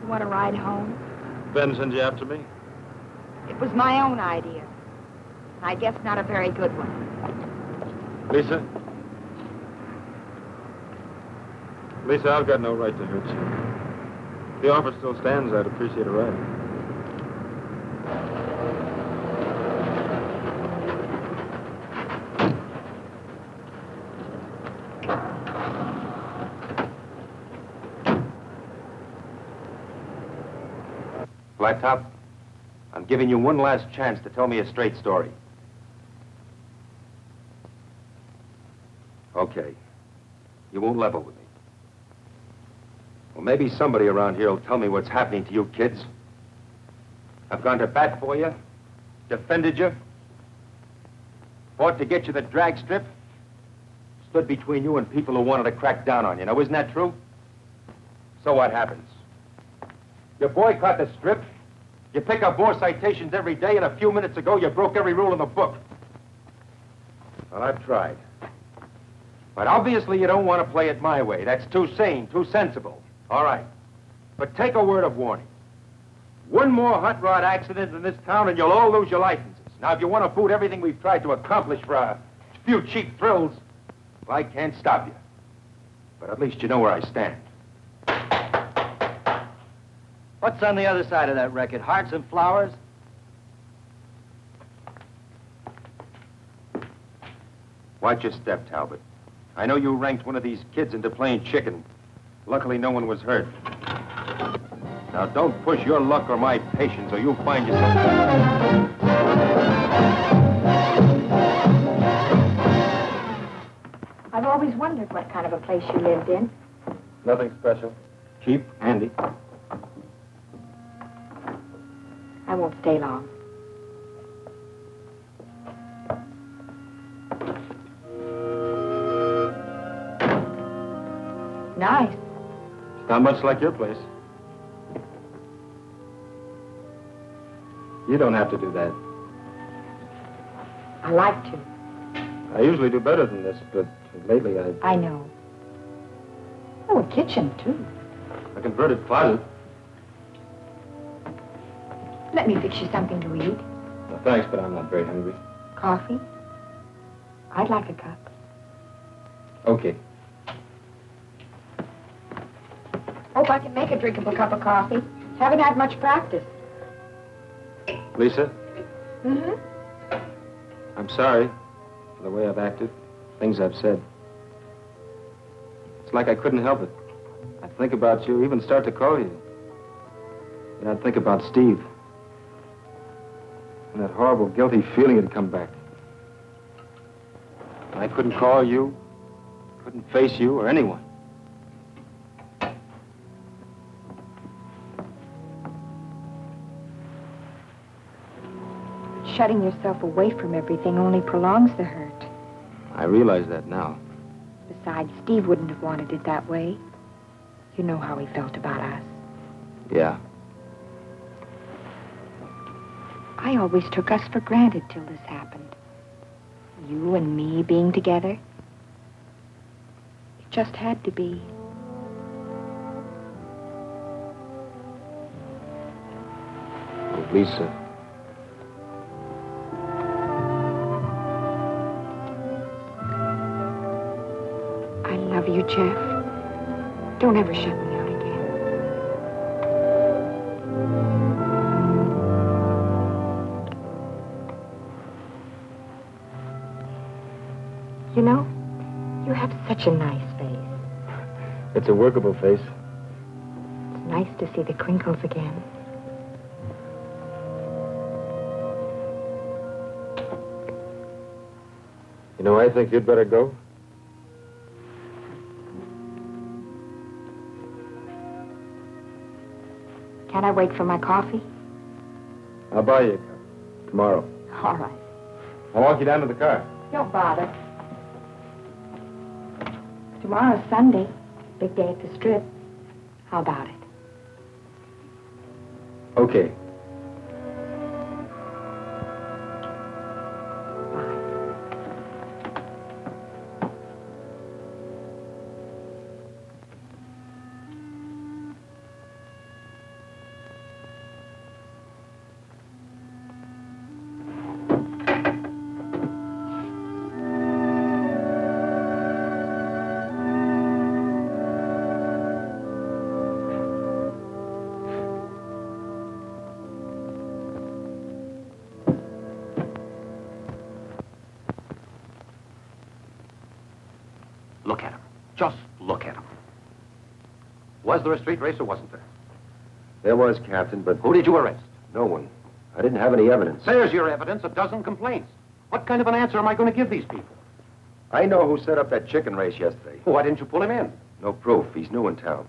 You want to ride home? Ben sent you after me? It was my own idea. I guess not a very good one. Lisa? Lisa, I've got no right to hurt you. If the offer still stands, I'd appreciate a ride. Flat Top, I'm giving you one last chance to tell me a straight story. Okay. You won't level with me. Well, maybe somebody around here will tell me what's happening to you kids. I've gone to bat for you, defended you, fought to get you the drag strip, stood between you and people who wanted to crack down on you. Now, isn't that true? So what happens? You boycott the strip, you pick up more citations every day, and a few minutes ago you broke every rule in the book. Well, I've tried. But obviously you don't want to play it my way. That's too sane, too sensible. All right. But take a word of warning. One more hot rod accident in this town and you'll all lose your licenses. Now, if you want to fool everything we've tried to accomplish for a few cheap thrills, well, I can't stop you. But at least you know where I stand. What's on the other side of that record? Hearts and flowers? Watch your step, Talbot. I know you ranked one of these kids into playing chicken. Luckily, no one was hurt. Now, don't push your luck or my patience, or you'll find yourself... I've always wondered what kind of a place you lived in. Nothing special. Cheap, handy. I won't stay long. Nice. Not much like your place. You don't have to do that. I like to. I usually do better than this, but lately I know. Oh, a kitchen, too. a converted closet. Let me fix you something to eat. No, thanks, but I'm not very hungry. Coffee? I'd like a cup. Okay. Hope I can make a drinkable cup of coffee. Haven't had much practice. Lisa, Mm-hmm. I'm sorry for the way I've acted, things I've said. It's like I couldn't help it. I'd think about you, even start to call you. And I'd think about Steve. And that horrible, guilty feeling had come back. And I couldn't call you, couldn't face you or anyone. Shutting yourself away from everything only prolongs the hurt. I realize that now. Besides, Steve wouldn't have wanted it that way. You know how he felt about us. Yeah. I always took us for granted till this happened. You and me being together. It just had to be. Oh, Lisa. I love you, Jeff. Don't ever shut me out again. You know, you have such a nice face. It's a workable face. It's nice to see the crinkles again. You know, I think you'd better go. Can I wait for my coffee? I'll buy you a cup tomorrow. All right. I'll walk you down to the car. Don't bother. Tomorrow's Sunday. Big day at the Strip. How about it? Okay. Look at him. Just look at him. Was there a street race or wasn't there? There was, Captain, but... Who did you arrest? No one. I didn't have any evidence. There's your evidence, a dozen complaints. What kind of an answer am I going to give these people? I know who set up that chicken race yesterday. Why didn't you pull him in? No proof. He's new in town.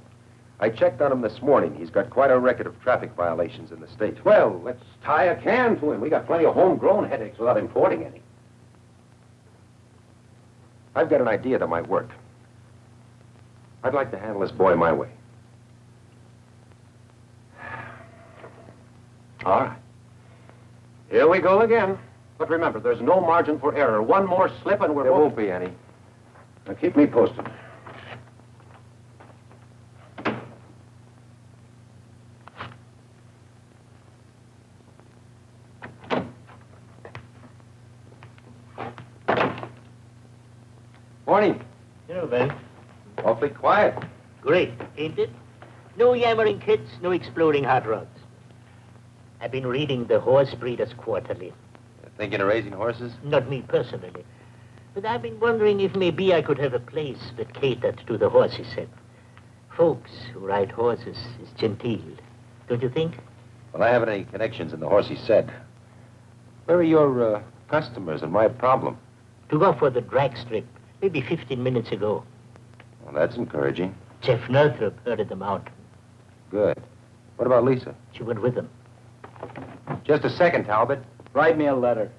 I checked on him this morning. He's got quite a record of traffic violations in the state. Well, let's tie a can to him. We got plenty of homegrown headaches without importing any. I've got an idea that might work. I'd like to handle this boy my way. All right. Here we go again. But remember, there's no margin for error. One more slip and we're There both... won't be any. Now, keep me posted. Morning. Hello, Ben. Awfully quiet. Great, ain't it? No yammering kids, no exploding hot rods. I've been reading the Horse Breeders Quarterly. Thinking of raising horses? Not me personally. But I've been wondering if maybe I could have a place that catered to the horses set. Folks who ride horses is genteel, don't you think? Well, I haven't any connections in the horsey set. Where are your customers and my problem? To go for the drag strip, maybe 15 minutes ago. Well, that's encouraging. Jeff Northrop herded them out. Good. What about Lisa? She went with them. Just a second, Talbot. Write me a letter.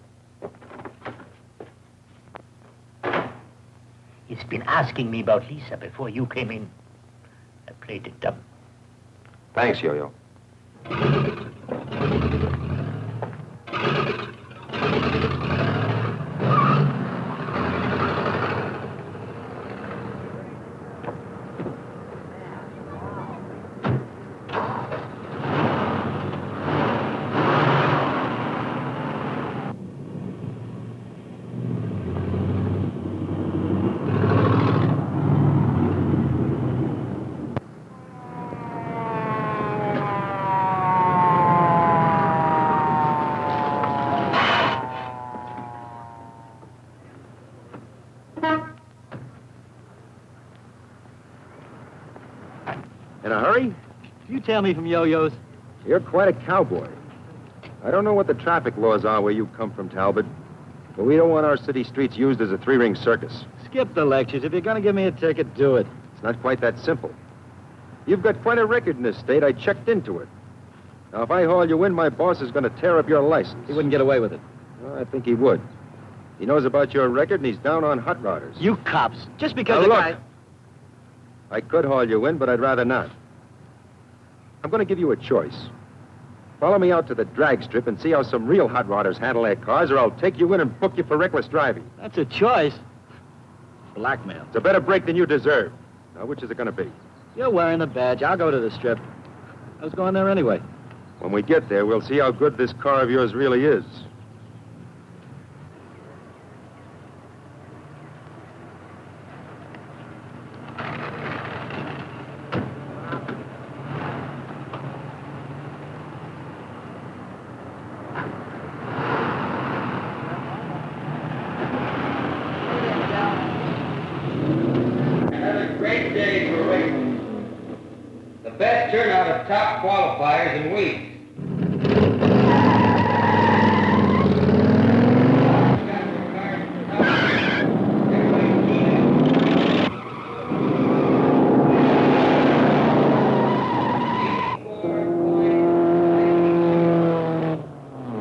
He's been asking me about Lisa before you came in. I played it dumb. Thanks, Yo-Yo. In a hurry? You tell me from Yo-Yo's. You're quite a cowboy. I don't know what the traffic laws are where you come from, Talbot, but we don't want our city streets used as a three-ring circus. Skip the lectures. If you're going to give me a ticket, do it. It's not quite that simple. You've got quite a record in this state. I checked into it. Now, if I haul you in, my boss is going to tear up your license. He wouldn't get away with it. Well, I think he would. He knows about your record, and he's down on hot rodders. You cops. Just because Now, a look. guy... I could haul you in, but I'd rather not. I'm going to give you a choice. Follow me out to the drag strip and see how some real hot rodders handle their cars, or I'll take you in and book you for reckless driving. That's a choice. Blackmail. It's a better break than you deserve. Now, which is it going to be? You're wearing the badge. I'll go to the strip. I was going there anyway. When we get there, we'll see how good this car of yours really is. Another great day for racing. The best turnout of top qualifiers in weeks.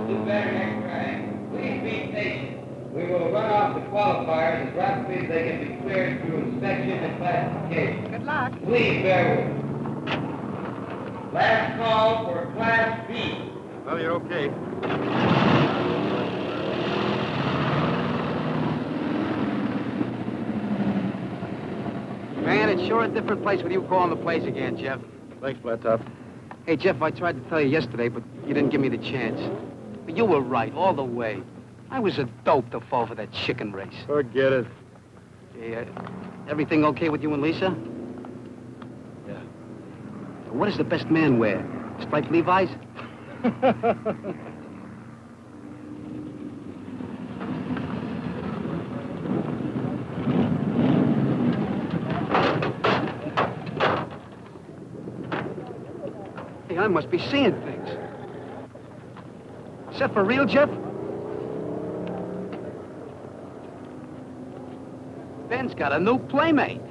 Do better next time. Please be patient. We will run off the qualifiers as rapidly as they can be cleared through inspection and classification. Good luck. Please bear with us. Last call for Class B. Well, you're okay. Man, it's sure a different place with you calling the place again, Jeff. Thanks, Flat Top. Hey, Jeff, I tried to tell you yesterday, but you didn't give me the chance. But you were right, all the way. I was a dope to fall for that chicken race. Forget it. Hey, everything okay with you and Lisa? Yeah. What does the best man wear? Striped Levi's? Hey, I must be seeing things. Is that for real, Jeff? Ben's got a new playmate.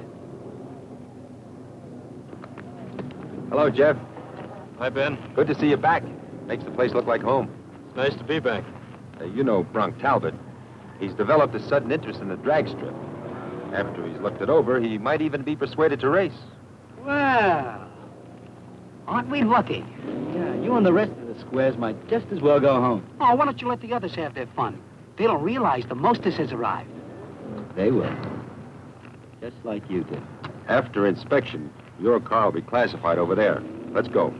Hello, Jeff. Hi, Ben. Good to see you back. Makes the place look like home. It's nice to be back. You know Bronk Talbot. He's developed a sudden interest in the drag strip. After he's looked it over, he might even be persuaded to race. Well, aren't we lucky? Yeah, you and the rest of the squares might just as well go home. Oh, why don't you let the others have their fun? They don't realize the mostess has arrived. They will. Just like you did. After inspection, your car will be classified over there. Let's go.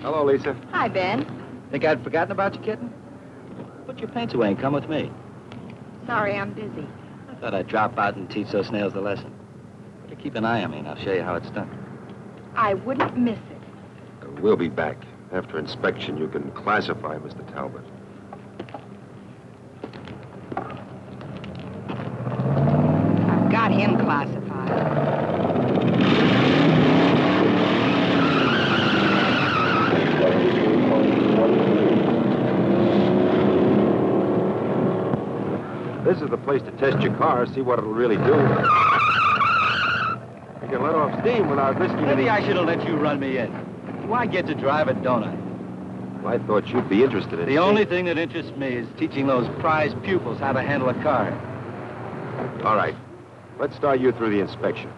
Hello, Lisa. Hi, Ben. Think I'd forgotten about you, kitten? Put your paints away and come with me. Sorry, I'm busy. I thought I'd drop out and teach those snails the lesson. Better keep an eye on me, and I'll show you how it's done. I wouldn't miss it. We'll be back. After inspection, you can classify Mr. Talbot. I've got him classified. This is the place to test your car, see what it'll really do. You can let off steam without risking Maybe any... I should have let you run me in. Why get to drive it, don't I? Well, I thought you'd be interested in... The only thing that interests me is teaching those prize pupils how to handle a car. All right. Let's start you through the inspection.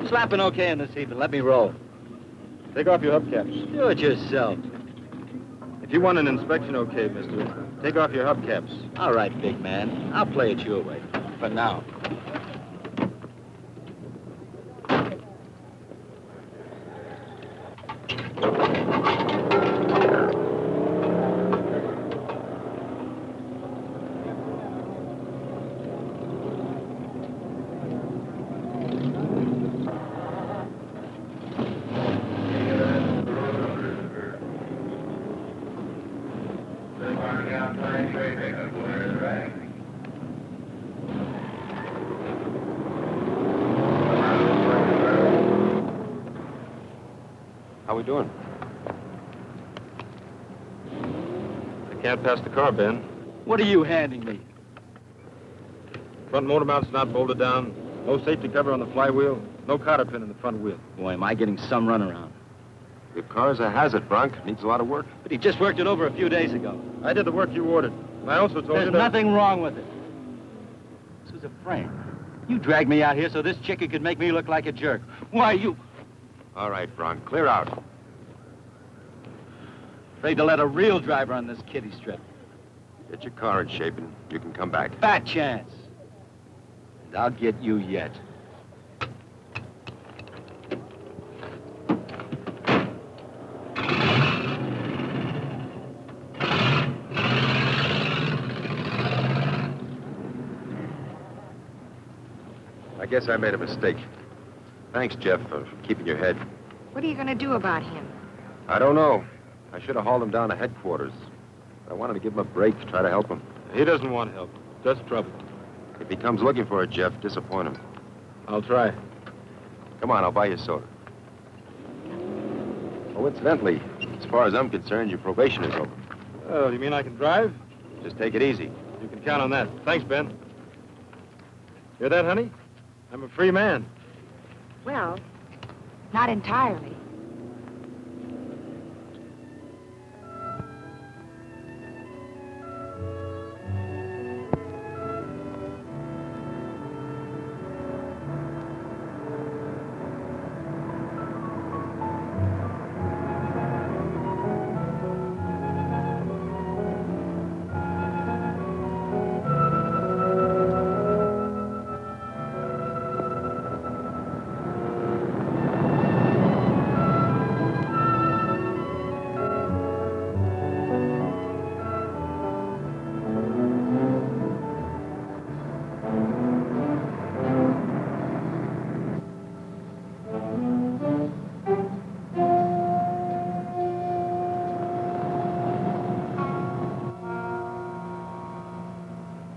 Slapping okay in this evening. Let me roll. Take off your hubcaps. Do it yourself. If you want an inspection okay, mister, take off your hubcaps. All right, big man. I'll play it your way. For now. How we doing? I can't pass the car, Ben. What are you handing me? Front motor mount's not bolted down. No safety cover on the flywheel. No cotter pin in the front wheel. Boy, am I getting some runaround. Your car's a hazard, Bronk. Needs a lot of work. But he just worked it over a few days ago. I did the work you ordered. And I also told There's you that... nothing wrong with it. This was a prank. You dragged me out here so this chicken could make me look like a jerk. Why, you... All right, Bronk. Clear out. Afraid to let a real driver on this kiddie strip. Get your car in shape and you can come back. Fat chance. And I'll get you yet. I guess I made a mistake. Thanks, Jeff, for keeping your head. What are you going to do about him? I don't know. I should have hauled him down to headquarters. But I wanted to give him a break to try to help him. He doesn't want help. Just trouble. If he comes looking for it, Jeff, disappoint him. I'll try. Come on, I'll buy you a soda. Oh, incidentally, as far as I'm concerned, your probation is over. Oh, you mean I can drive? Just take it easy. You can count on that. Thanks, Ben. Hear that, honey? I'm a free man. Well, not entirely.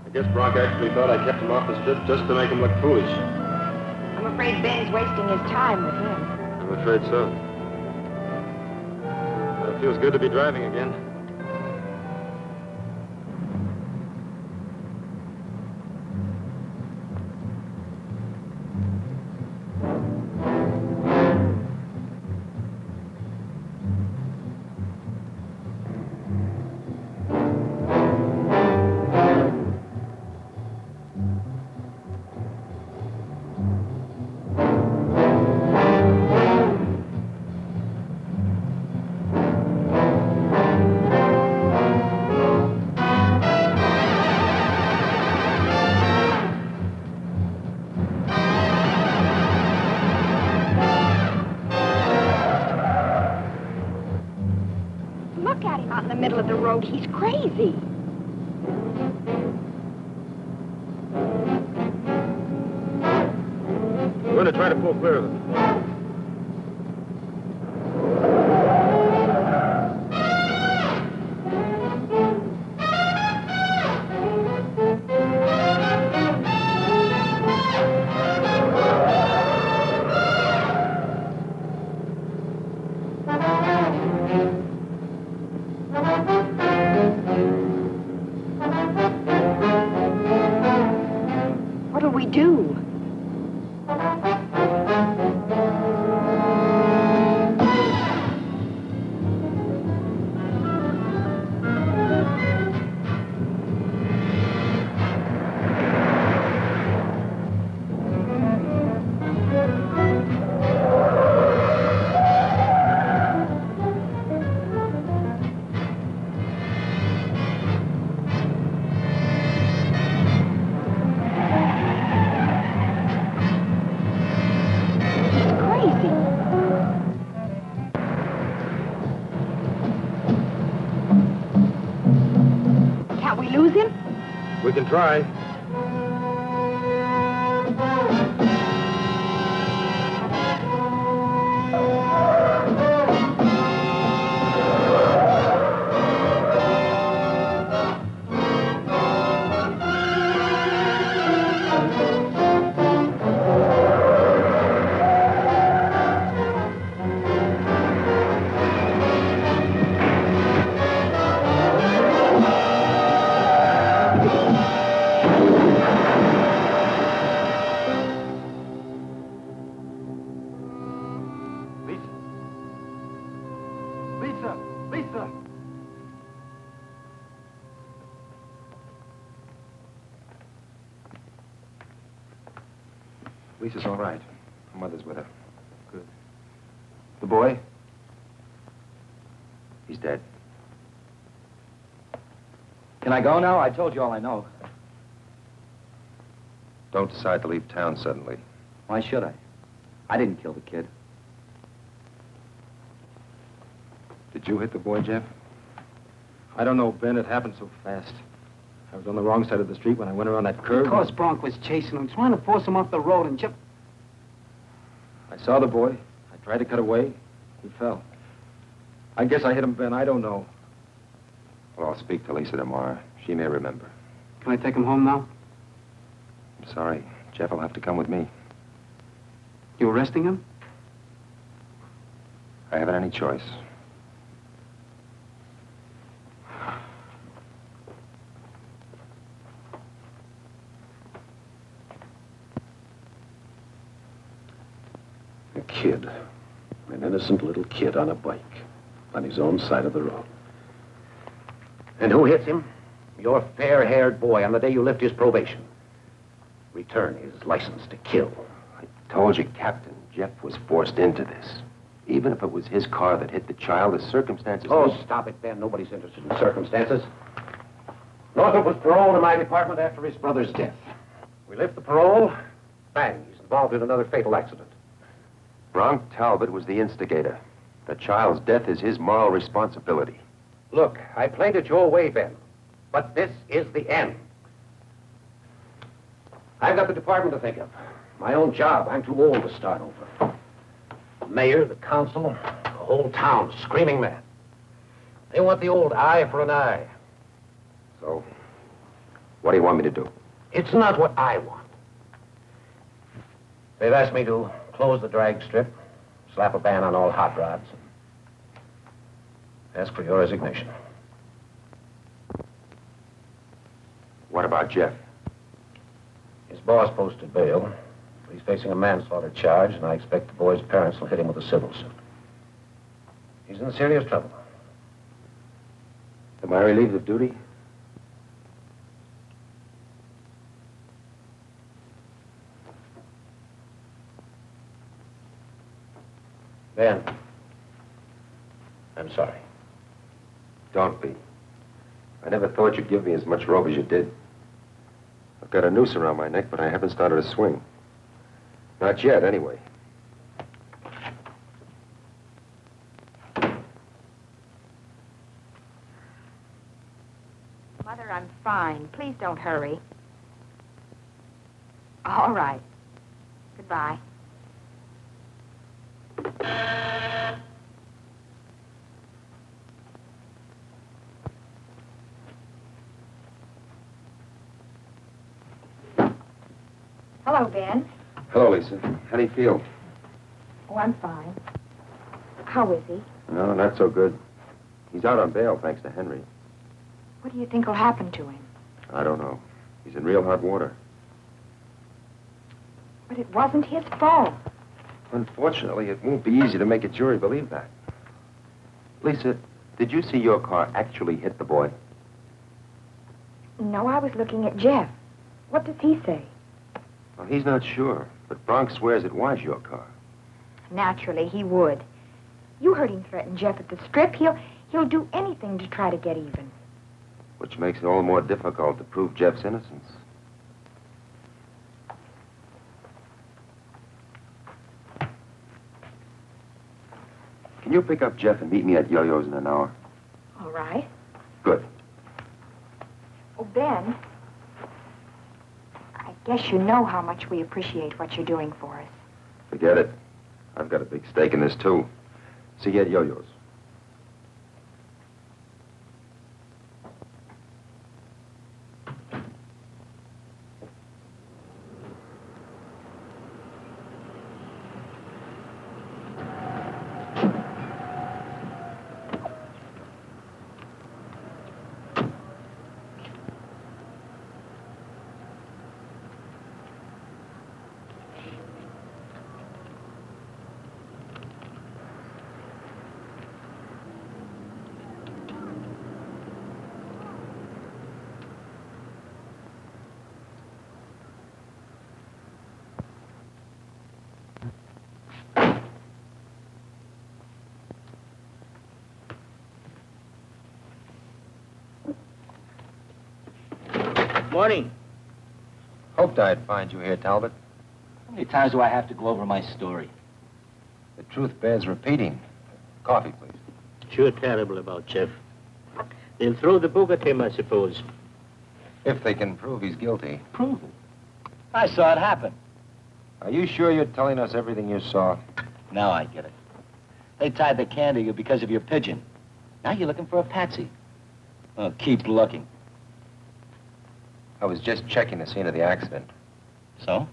I guess Bronk actually thought I kept him off the strip just to make him look foolish. I'm afraid Ben's wasting his time with him. I'm afraid so. It feels good to be driving again. middle of the road. He's crazy. We're going to try to pull clear of them. What'll we do? Can't we lose him? We can try. Lisa! Lisa's all right. Her mother's with her. Good. The boy? He's dead. Can I go now? I told you all I know. Don't decide to leave town suddenly. Why should I? I didn't kill the kid. Did you hit the boy, Jeff? I don't know, Ben. It happened so fast. I was on the wrong side of the street when I went around that curve. Because Bronk was chasing him, trying to force him off the road, and Jeff... I saw the boy. I tried to cut away. He fell. I guess I hit him, Ben. I don't know. Well, I'll speak to Lisa tomorrow. She may remember. Can I take him home now? I'm sorry. Jeff will have to come with me. You arresting him? I haven't any choice. A kid. An innocent little kid on a bike. On his own side of the road. And who hits him? Your fair-haired boy on the day you lift his probation. Return his license to kill. I told you, Captain, Jeff was forced into this. Even if it was his car that hit the child, the circumstances... Oh, stop it, Ben. Nobody's interested in circumstances. Northrop was paroled in my department after his brother's death. We lift the parole. Bang, he's involved in another fatal accident. Bronk Talbot was the instigator. The child's death is his moral responsibility. Look, I played it your way, Ben. But this is the end. I've got the department to think of. My own job. I'm too old to start over. The mayor, the council, the whole town screaming mad. They want the old eye for an eye. So, what do you want me to do? It's not what I want. They've asked me to close the drag strip, slap a ban on all hot rods, and ask for your resignation. What about Jeff? His boss posted bail. He's facing a manslaughter charge, and I expect the boy's parents will hit him with a civil suit. He's in serious trouble. Am I relieved of duty? Ben, I'm sorry. Don't be. I never thought you'd give me as much rope as you did. I've got a noose around my neck, but I haven't started to swing. Not yet, anyway. fine. Please don't hurry. All right. Goodbye. Hello, Ben. Hello, Lisa. How do you feel? Oh, I'm fine. How is he? No, not so good. He's out on bail, thanks to Henry. What do you think will happen to him? I don't know. He's in real hot water. But it wasn't his fault. Unfortunately, it won't be easy to make a jury believe that. Lisa, did you see your car actually hit the boy? No, I was looking at Jeff. What does he say? Well, he's not sure, but Bronx swears it was your car. Naturally, he would. You heard him threaten Jeff at the strip. He'll do anything to try to get even. Which makes it all the more difficult to prove Jeff's innocence. Can you pick up Jeff and meet me at Yo-Yo's in an hour? All right. Good. Oh, Ben, I guess you know how much we appreciate what you're doing for us. Forget it. I've got a big stake in this, too. See you at Yo-Yo's. Morning. Hoped I'd find you here, Talbot. How many times do I have to go over my story? The truth bears repeating. Coffee, please. Sure terrible about Jeff. They'll throw the book at him, I suppose. If they can prove he's guilty. Prove it. I saw it happen. Are you sure you're telling us everything you saw? Now I get it. They tied the can to you because of your pigeon. Now you're looking for a patsy. Oh, keep looking. I was just checking the scene of the accident. So?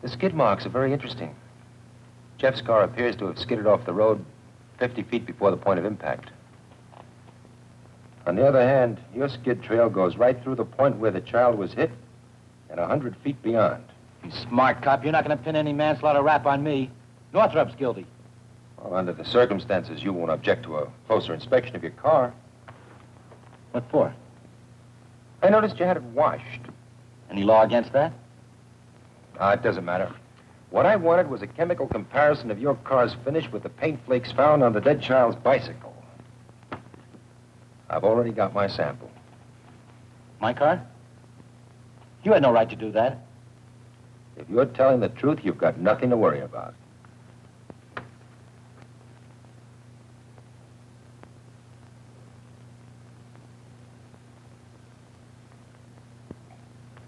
The skid marks are very interesting. Jeff's car appears to have skidded off the road 50 feet before the point of impact. On the other hand, your skid trail goes right through the point where the child was hit and 100 feet beyond. You smart cop, you're not going to pin any manslaughter rap on me. Northrup's guilty. Well, under the circumstances, you won't object to a closer inspection of your car. What for? I noticed you had it washed. Any law against that? It doesn't matter. What I wanted was a chemical comparison of your car's finish with the paint flakes found on the dead child's bicycle. I've already got my sample. My car? You had no right to do that. If you're telling the truth, you've got nothing to worry about.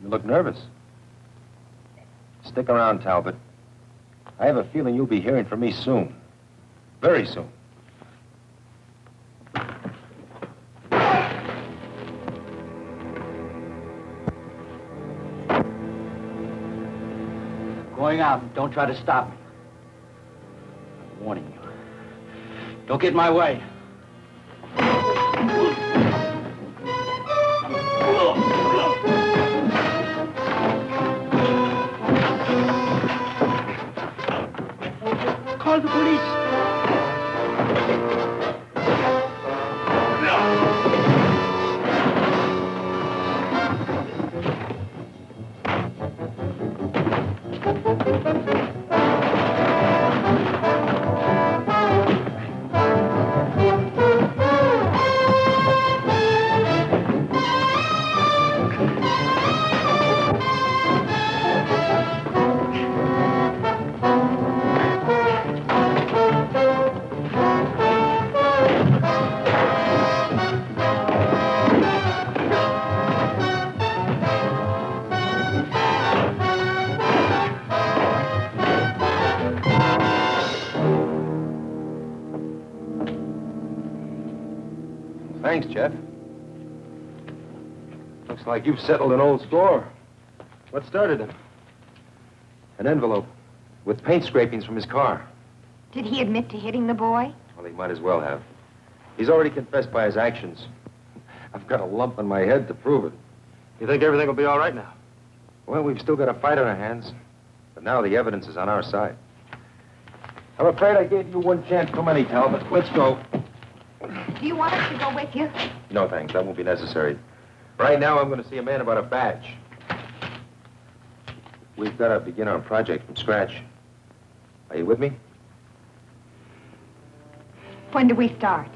You look nervous. Stick around, Talbot. I have a feeling you'll be hearing from me soon. Very soon. Going out. Don't try to stop me. I'm warning you. Don't get in my way. Call the police. Thanks, Jeff. Looks like you've settled an old score. What started him? An envelope with paint scrapings from his car. Did he admit to hitting the boy? Well, he might as well have. He's already confessed by his actions. I've got a lump on my head to prove it. You think everything will be all right now? Well, we've still got a fight on our hands, but now the evidence is on our side. I'm afraid I gave you one chance too many, Talbot. Let's go. Do you want us to go with you? No, thanks. That won't be necessary. Right now, I'm going to see a man about a badge. We've got to begin our project from scratch. Are you with me? When do we start?